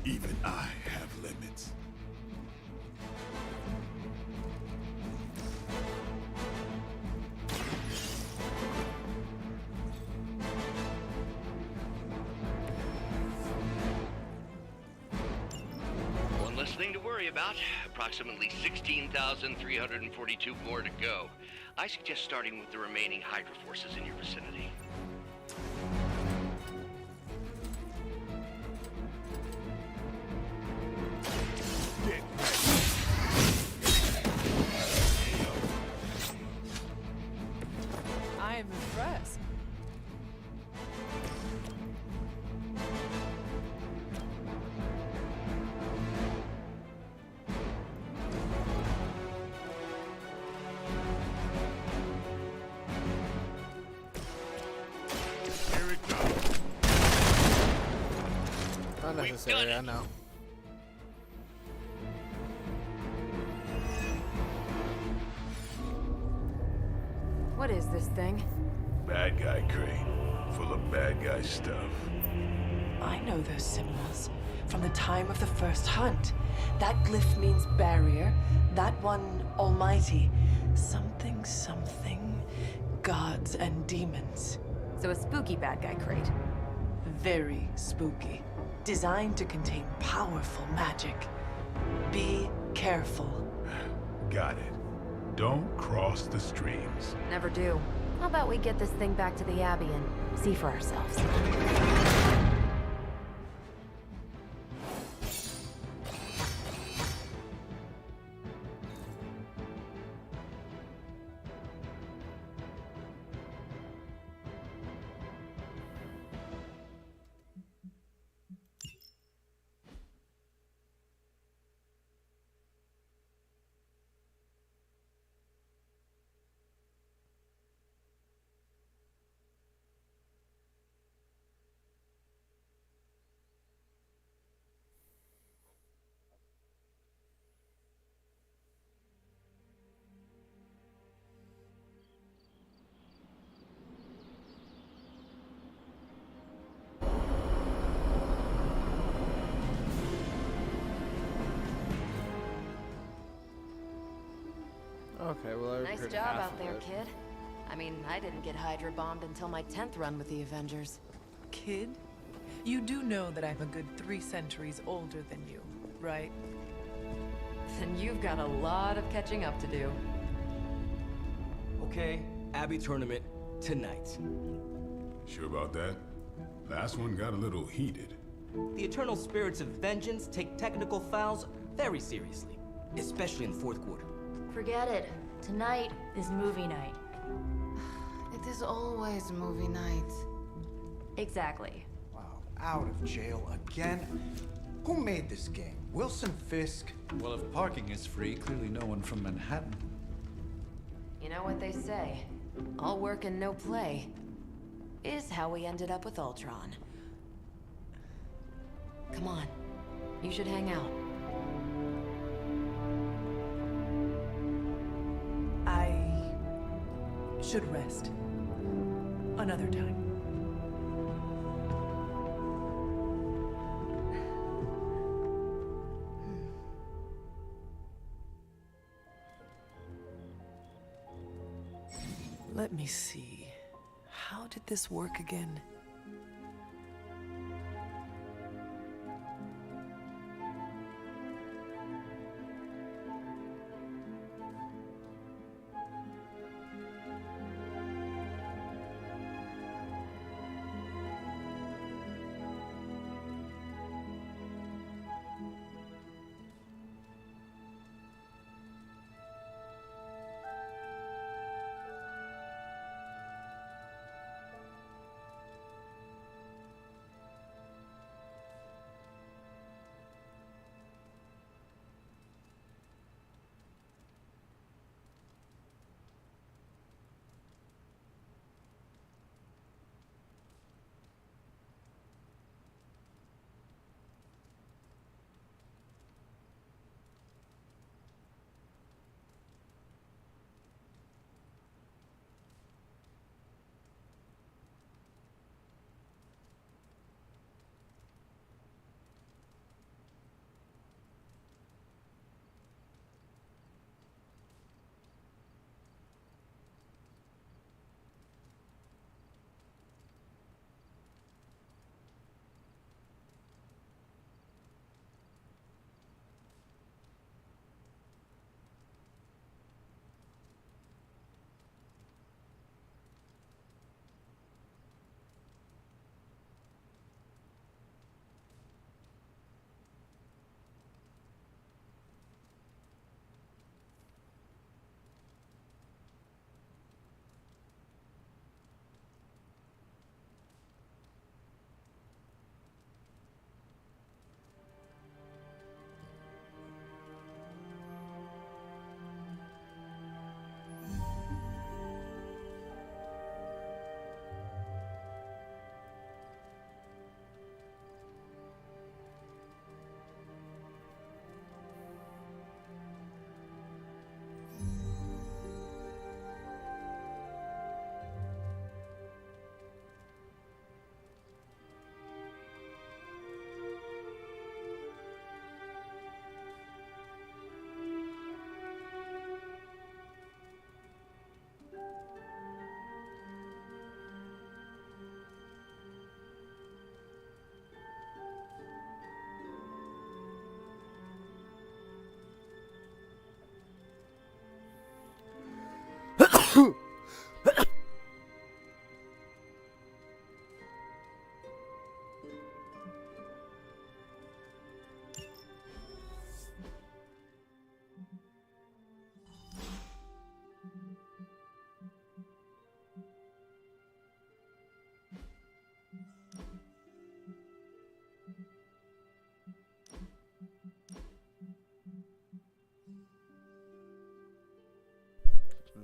Even I have limits. One less thing to worry about. Approximately 16,342 more to go. I suggest starting with the remaining Hydra forces in your vicinity. I am impressed. Here it comes. Not necessary, I know. What is this thing? Bad guy crate. Full of bad guy stuff. I know those symbols from the time of the first hunt. That glyph means barrier, that one almighty. Something, something, gods and demons. So a spooky bad guy crate. Very spooky. Designed to contain powerful magic. Be careful. Got it. Don't cross the streams. Never do. How about we get this thing back to the Abbey and see for ourselves? Okay, well, I Nice heard job half out of there, it. kid. I mean, I didn't get Hydra bombed until my 10th run with the Avengers. Kid, you do know that I'm a good 3 centuries older than you, right? Then you've got a lot of catching up to do. Okay, Abbey tournament tonight. Sure about that? Last one got a little heated. The Eternal Spirits of Vengeance take technical fouls very seriously, especially in the fourth quarter. Forget it. Tonight is movie night. It is always movie night. Exactly. Wow, out of jail again? Who made this game? Wilson Fisk? Well, if parking is free, clearly no one from Manhattan. You know what they say? All work and no play is how we ended up with Ultron. Come on. You should hang out. I should rest. Another time. Let me see. How did this work again?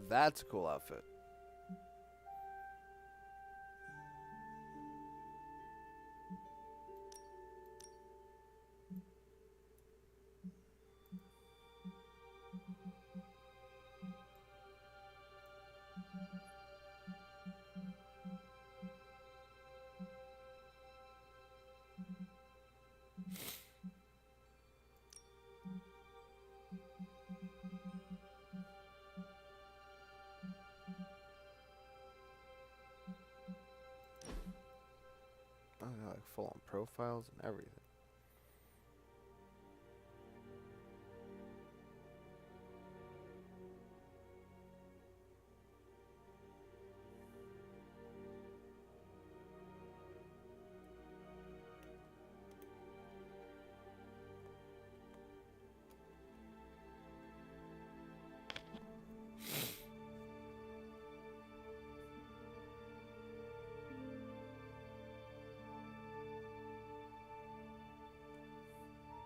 That's a cool outfit. Oh, yeah, like full on profiles and everything.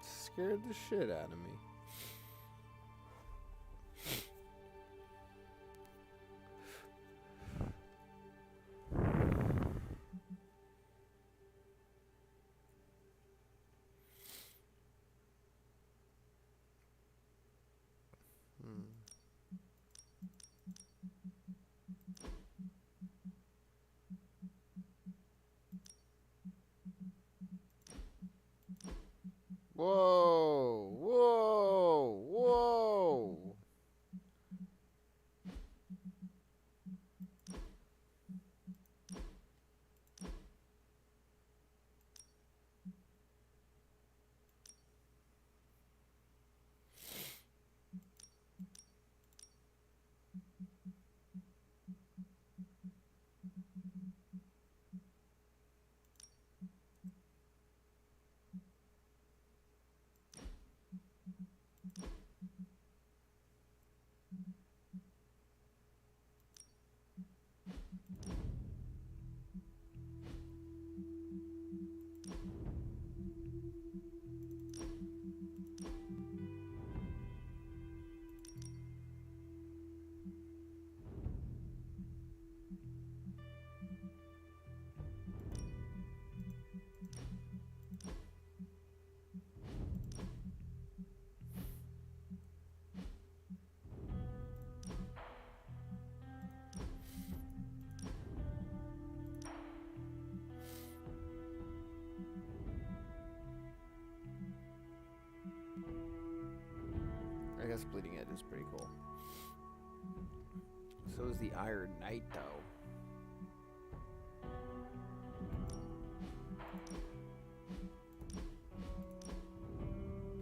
Scared the shit out of me. Whoa, whoa, whoa. I guess Bleeding Edge is pretty cool. So is the Iron Knight, though.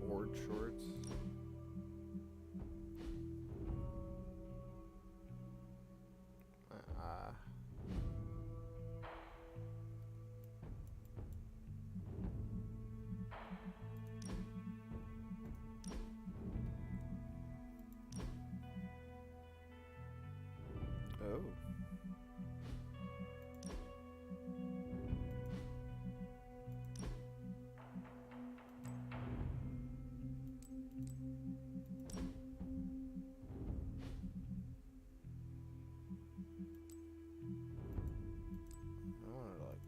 Board shorts. Oh. I wanna like.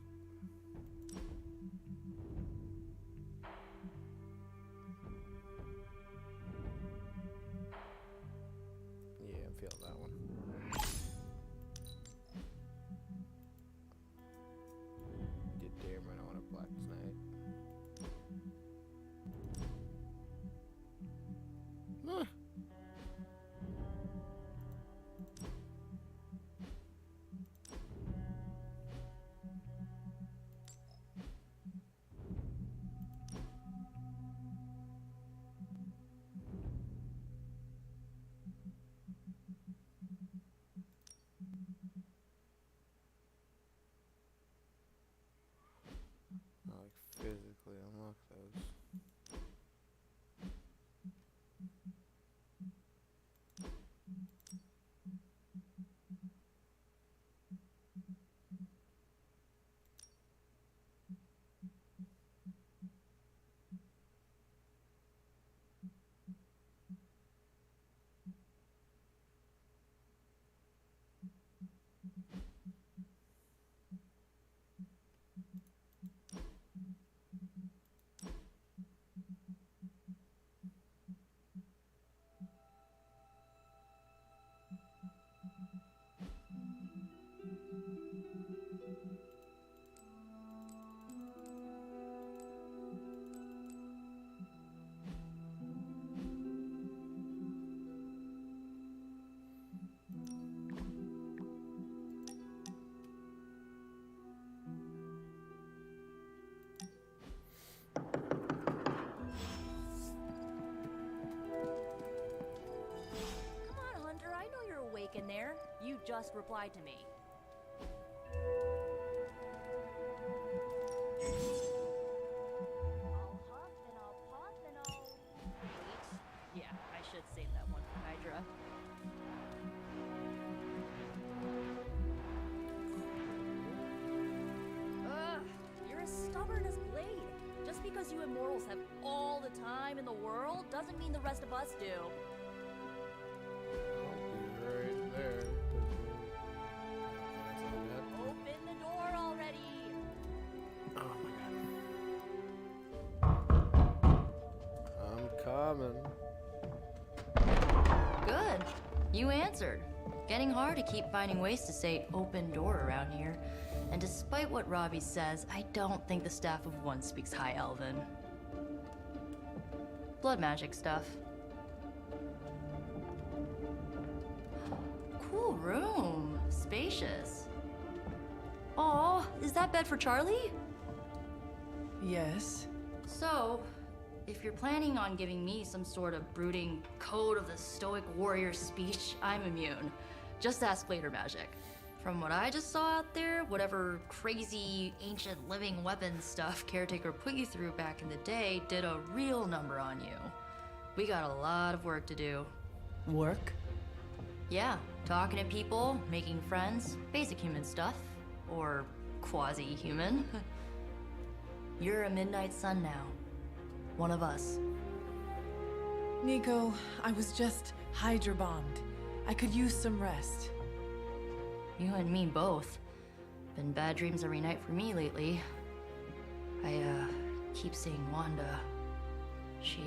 Yeah, I'm feeling that one. You damn right I want a Black Knight. Huh. in there. You just replied to me. I'll huff and I'll puff and I'll... Wait. Yeah, I should save that one for Hydra. Ugh, you're as stubborn as Blade. Just because you immortals have all the time in the world doesn't mean the rest of us do. I'll be right there. Open the door already! Oh my god. I'm coming. Good. You answered. Getting hard to keep finding ways to say open door around here. And despite what Robbie says, I don't think the staff of one speaks High Elven. Blood magic stuff. Cool room. Spacious. Aw, is that bed for Charlie? Yes. So, if you're planning on giving me some sort of brooding code of the stoic warrior speech, I'm immune. Just ask later magic. From what I just saw out there, whatever crazy ancient living weapons stuff Caretaker put you through back in the day did a real number on you. We got a lot of work to do. Work? Yeah, talking to people, making friends, basic human stuff. Or quasi-human. You're a Midnight Sun now. One of us. Nico, I was just Hydra bombed. I could use some rest. You and me both. Been bad dreams every night for me lately. I, keep seeing Wanda. She...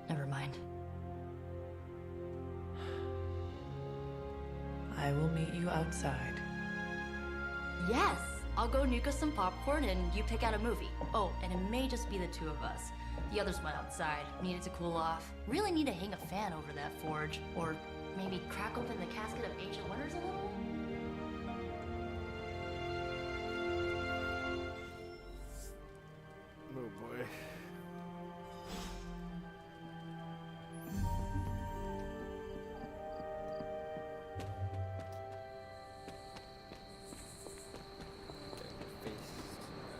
Never mind. I will meet you outside. Yes! I'll go nuke us some popcorn and you pick out a movie. Oh, and it may just be the two of us. The others went outside, needed to cool off. Really need to hang a fan over that forge. Or maybe crack open the casket of ancient wonders a little? Oh boy.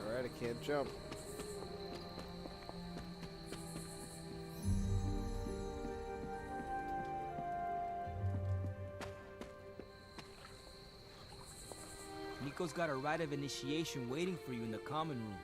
Alright, I can't jump. Nico's got a rite of initiation waiting for you in the common room.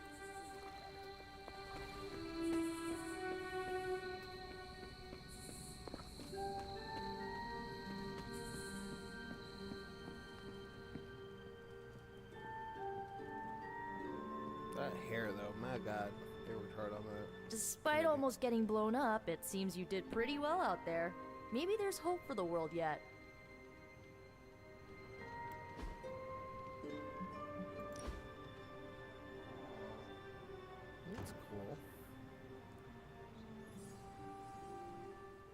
That hair though, my god. They worked hard on that. Despite almost getting blown up, it seems you did pretty well out there. Maybe there's hope for the world yet. That's cool.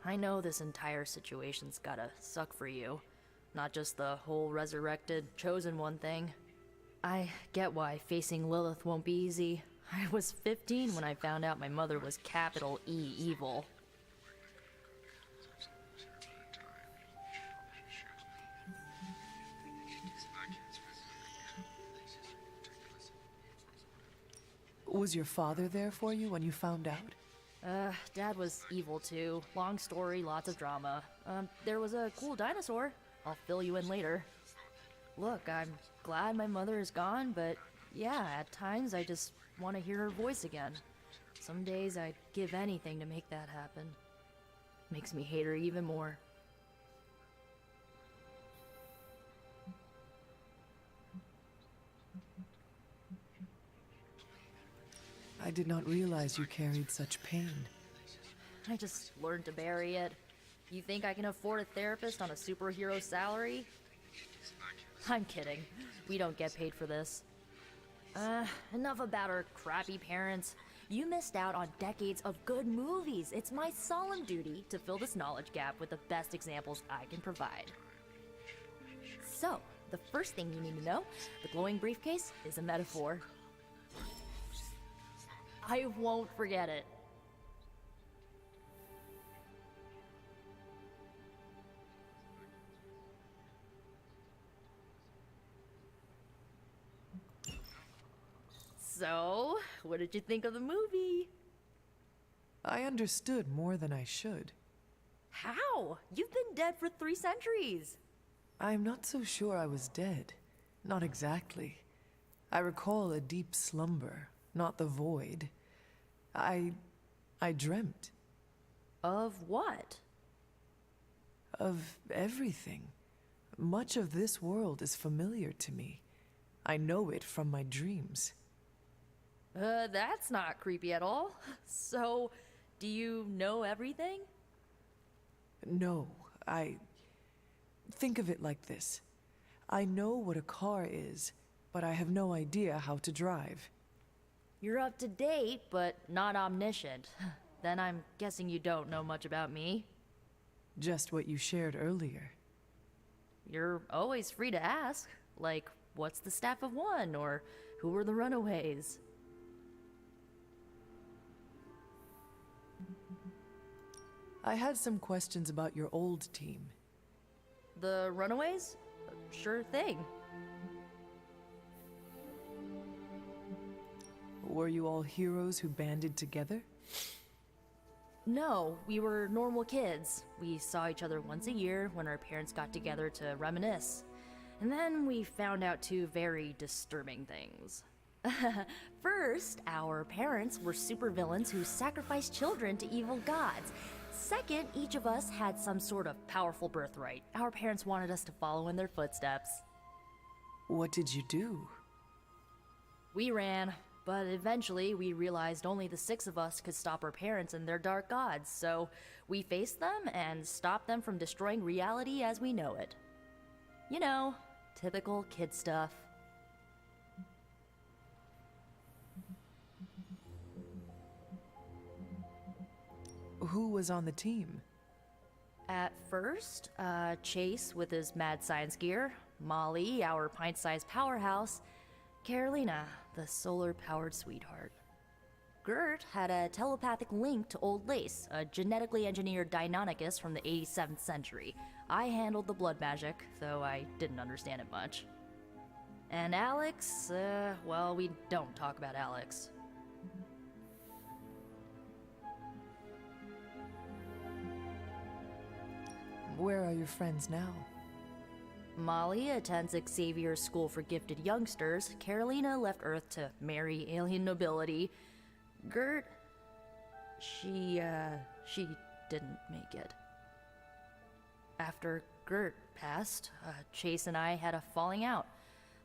I know this entire situation's gotta suck for you. Not just the whole resurrected, chosen one thing. I get why facing Lilith won't be easy. I was 15 when I found out my mother was capital E evil. Was your father there for you when you found out? Dad was evil too. Long story, lots of drama. There was a cool dinosaur. I'll fill you in later. Look, I'm glad my mother is gone, but yeah, at times I just want to hear her voice again. Some days I'd give anything to make that happen. Makes me hate her even more. I did not realize you carried such pain. I just learned to bury it. You think I can afford a therapist on a superhero salary? I'm kidding. We don't get paid for this. Enough about our crappy parents. You missed out on decades of good movies. It's my solemn duty to fill this knowledge gap with the best examples I can provide. So, the first thing you need to know, the glowing briefcase is a metaphor. I won't forget it. So, what did you think of the movie? I understood more than I should. How? You've been dead for 3 centuries. I'm not so sure I was dead. Not exactly. I recall a deep slumber, not the void. I dreamt. Of what? Of everything. Much of this world is familiar to me. I know it from my dreams. That's not creepy at all. So, do you know everything? No, Think of it like this. I know what a car is, but I have no idea how to drive. You're up to date, but not omniscient. Then I'm guessing you don't know much about me. Just what you shared earlier. You're always free to ask. Like, what's the Staff of One? Or who were the Runaways? I had some questions about your old team. The Runaways? Sure thing. Were you all heroes who banded together? No, we were normal kids. We saw each other once a year when our parents got together to reminisce. And then we found out 2 very disturbing things. First, our parents were supervillains who sacrificed children to evil gods. Second, each of us had some sort of powerful birthright. Our parents wanted us to follow in their footsteps. What did you do? We ran, but eventually we realized only the 6 of us could stop our parents and their dark gods, so we faced them and stopped them from destroying reality as we know it. You know, typical kid stuff. Who was on the team? At first, Chase with his mad science gear, Molly, our pint-sized powerhouse, Carolina, the solar-powered sweetheart. Gert had a telepathic link to Old Lace, a genetically engineered Deinonychus from the 87th century. I handled the blood magic, though I didn't understand it much. And Alex, well, we don't talk about Alex. Where are your friends now? Molly attends Xavier's School for Gifted Youngsters. Carolina left Earth to marry alien nobility. Gert, she didn't make it. After Gert passed, Chase and I had a falling out.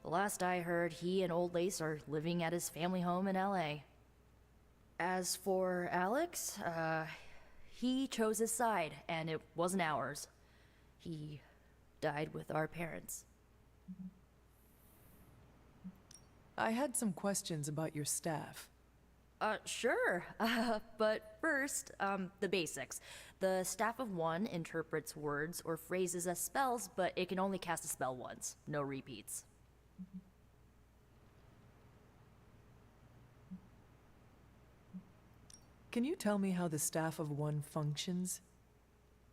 The last I heard, he and Old Lace are living at his family home in LA. As for Alex, he chose his side, and it wasn't ours. He died with our parents. I had some questions about your staff. Sure. But first, the basics. The Staff of One interprets words or phrases as spells, but it can only cast a spell once. No repeats. Can you tell me how the Staff of One functions?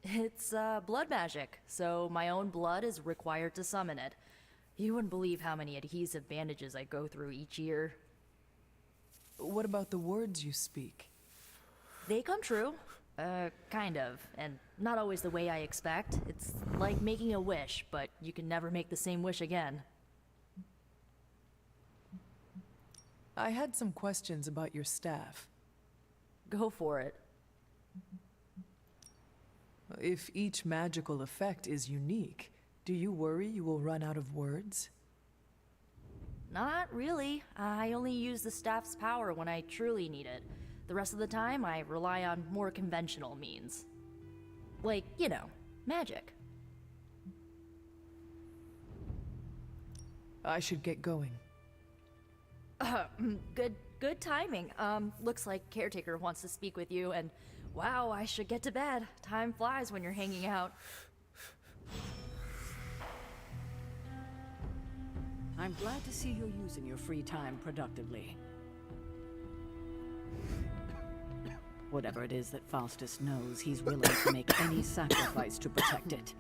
It's, blood magic, so my own blood is required to summon it. You wouldn't believe how many adhesive bandages I go through each year. What about the words you speak? They come true. Kind of. And not always the way I expect. It's like making a wish, but you can never make the same wish again. I had some questions about your staff. Go for it. If each magical effect is unique, do you worry you will run out of words? Not really. I only use the staff's power when I truly need it. The rest of the time, I rely on more conventional means. Like, you know, magic. I should get going. Good timing. Looks like Caretaker wants to speak with you, and wow, I should get to bed. Time flies when you're hanging out. I'm glad to see you're using your free time productively. Whatever it is that Faustus knows, he's willing to make any sacrifice to protect it.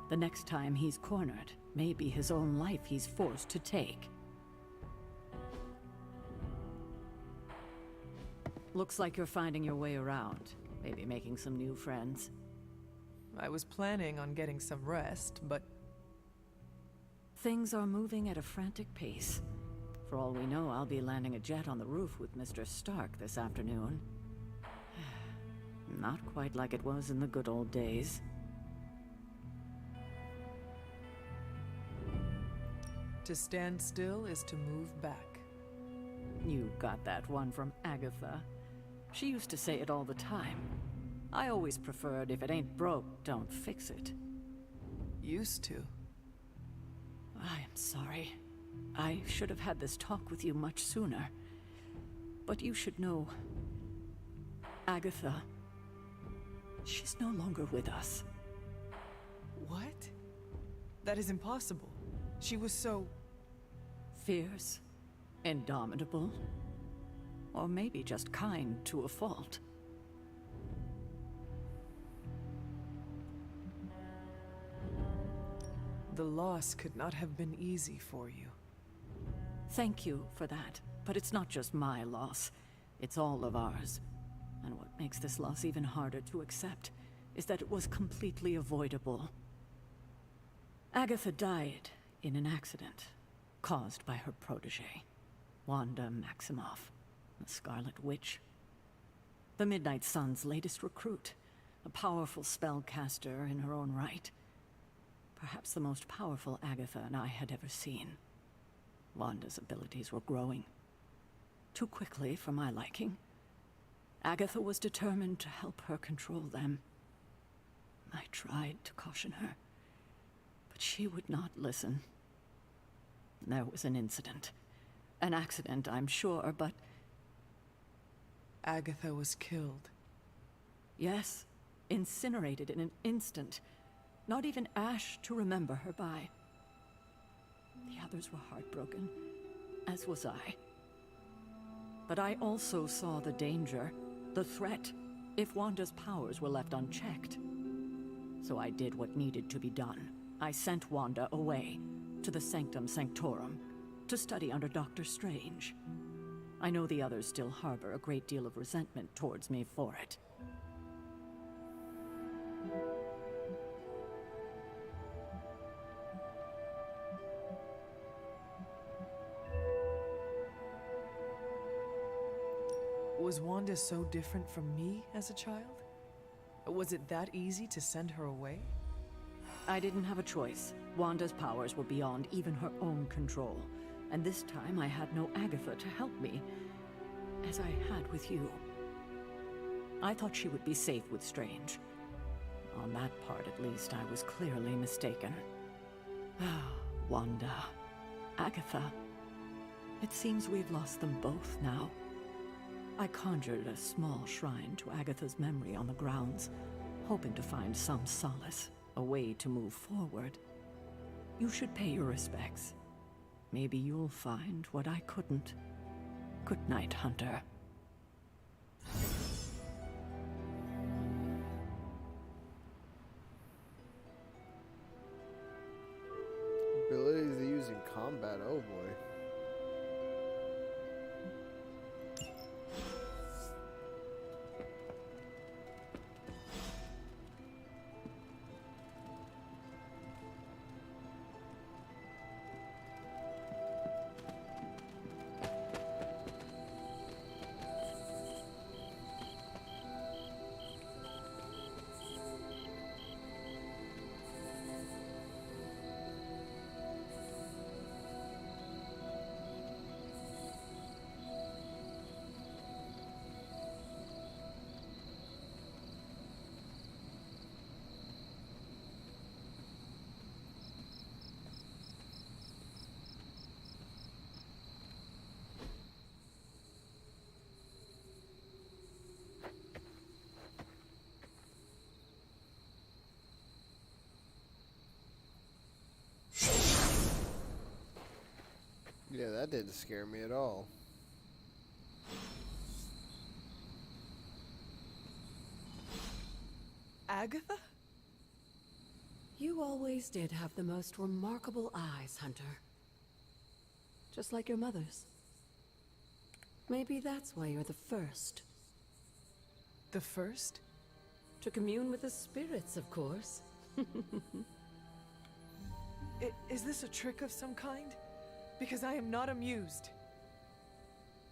The next time he's cornered, maybe his own life he's forced to take. Looks like you're finding your way around. Maybe making some new friends. I was planning on getting some rest, but... Things are moving at a frantic pace. For all we know, I'll be landing a jet on the roof with Mr. Stark this afternoon. Not quite like it was in the good old days. To stand still is to move back. You got that one from Agatha. She used to say it all the time. I always preferred, if it ain't broke, don't fix it. Used to. I am sorry. I should have had this talk with you much sooner. But you should know... Agatha... She's no longer with us. What? That is impossible. She was so... Fierce, indomitable, or maybe just kind to a fault. The loss could not have been easy for you. Thank you for that, but it's not just my loss. It's all of ours. And what makes this loss even harder to accept is that it was completely avoidable. Agatha died in an accident caused by her protege, Wanda Maximoff, the Scarlet Witch. The Midnight Sun's latest recruit, a powerful spellcaster in her own right. Perhaps the most powerful Agatha and I had ever seen. Wanda's abilities were growing. Too quickly for my liking. Agatha was determined to help her control them. I tried to caution her, but she would not listen. There was an incident. An accident, I'm sure, but... Agatha was killed. Yes, incinerated in an instant. Not even ash to remember her by. The others were heartbroken, as was I. But I also saw the danger, the threat, if Wanda's powers were left unchecked. So I did what needed to be done. I sent Wanda away, to the Sanctum Sanctorum, to study under Dr. Strange. I know the others still harbor a great deal of resentment towards me for it. Was Wanda so different from me as a child? Was it that easy to send her away? I didn't have a choice. Wanda's powers were beyond even her own control. And this time I had no Agatha to help me, as I had with you. I thought she would be safe with Strange. On that part, at least, I was clearly mistaken. Wanda. Agatha. It seems we've lost them both now. I conjured a small shrine to Agatha's memory on the grounds, hoping to find some solace, a way to move forward. You should pay your respects. Maybe you'll find what I couldn't. Good night, Hunter. Abilities to use in combat, oh boy. Yeah, that didn't scare me at all. Agatha? You always did have the most remarkable eyes, Hunter. Just like your mother's. Maybe that's why you're the first The first? To commune with the spirits, of course. Is this a trick of some kind? Because I am not amused.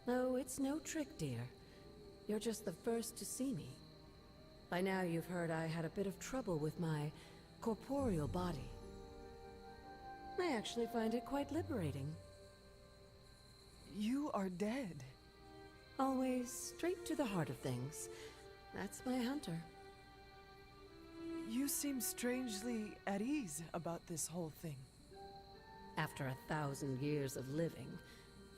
No, it's no trick, dear. You're just the first to see me. By now you've heard I had a bit of trouble with my corporeal body. I actually find it quite liberating. You are dead. Always straight to the heart of things. That's my hunter. You seem strangely at ease about this whole thing. After 1,000 years of living,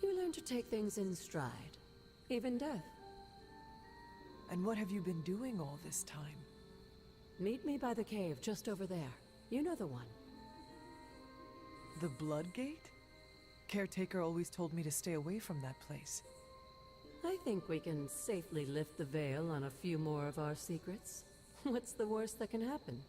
you learn to take things in stride. Even death. And what have you been doing all this time? Meet me by the cave just over there. You know the one. The Blood Gate? Caretaker always told me to stay away from that place. I think we can safely lift the veil on a few more of our secrets. What's the worst that can happen?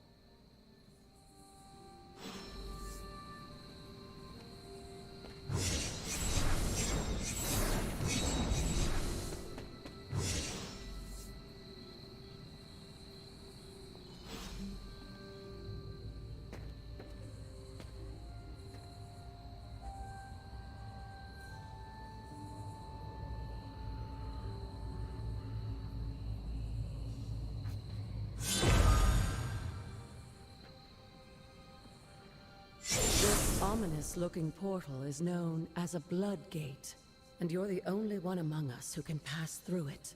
This ominous-looking portal is known as a Blood Gate, and you're the only one among us who can pass through it.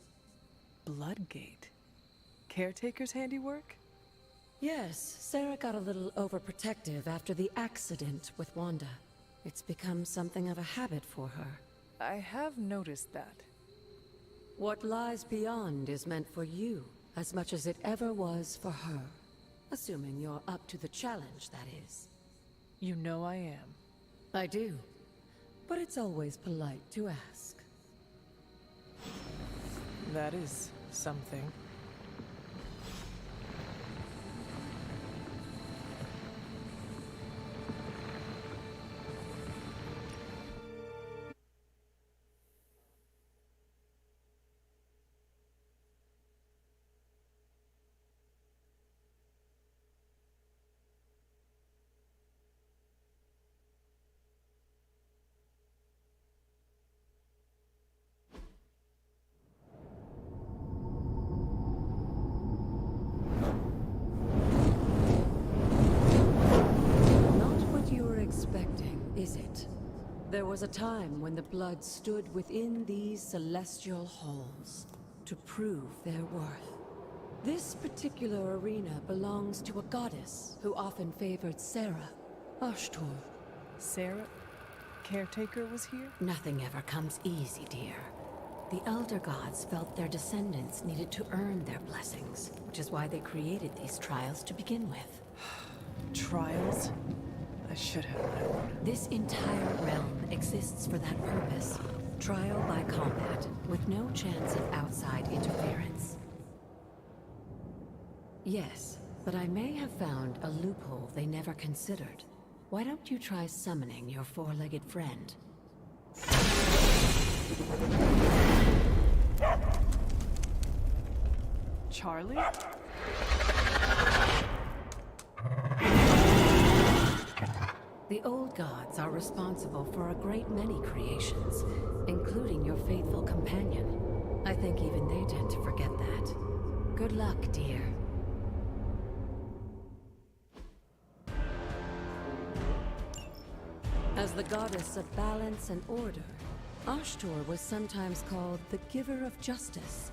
Blood Gate? Caretaker's handiwork? Yes, Sarah got a little overprotective after the accident with Wanda. It's become something of a habit for her. I have noticed that. What lies beyond is meant for you, as much as it ever was for her. Assuming you're up to the challenge, that is. You know I am. I do. But it's always polite to ask. That is something. Is it? There was a time when the blood stood within these celestial halls to prove their worth. This particular arena belongs to a goddess who often favored Sarah, Ashtor. Sarah? Caretaker was here? Nothing ever comes easy, dear. The Elder Gods felt their descendants needed to earn their blessings, which is why they created these trials to begin with. Trials? I should have known. This entire realm exists for that purpose. Trial by combat, with no chance of outside interference. Yes, but I may have found a loophole they never considered. Why don't you try summoning your four-legged friend? Charlie? The old gods are responsible for a great many creations, including your faithful companion. I think even they tend to forget that. Good luck, dear. As the goddess of balance and order, Ashtor was sometimes called the giver of justice.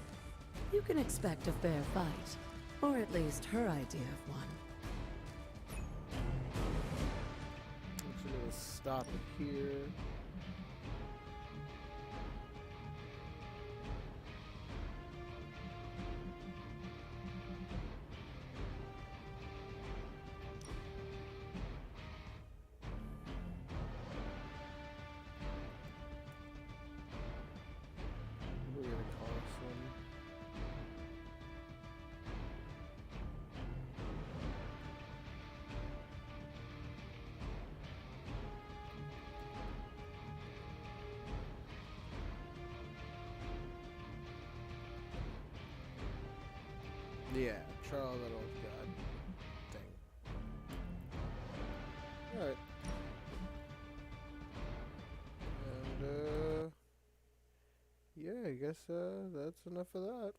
You can expect a fair fight, or at least her idea of one. Actually, let's stop it here. We're gonna call some. Yeah, Charles, that old god thing. Alright. And, yeah, I guess, that's enough of that.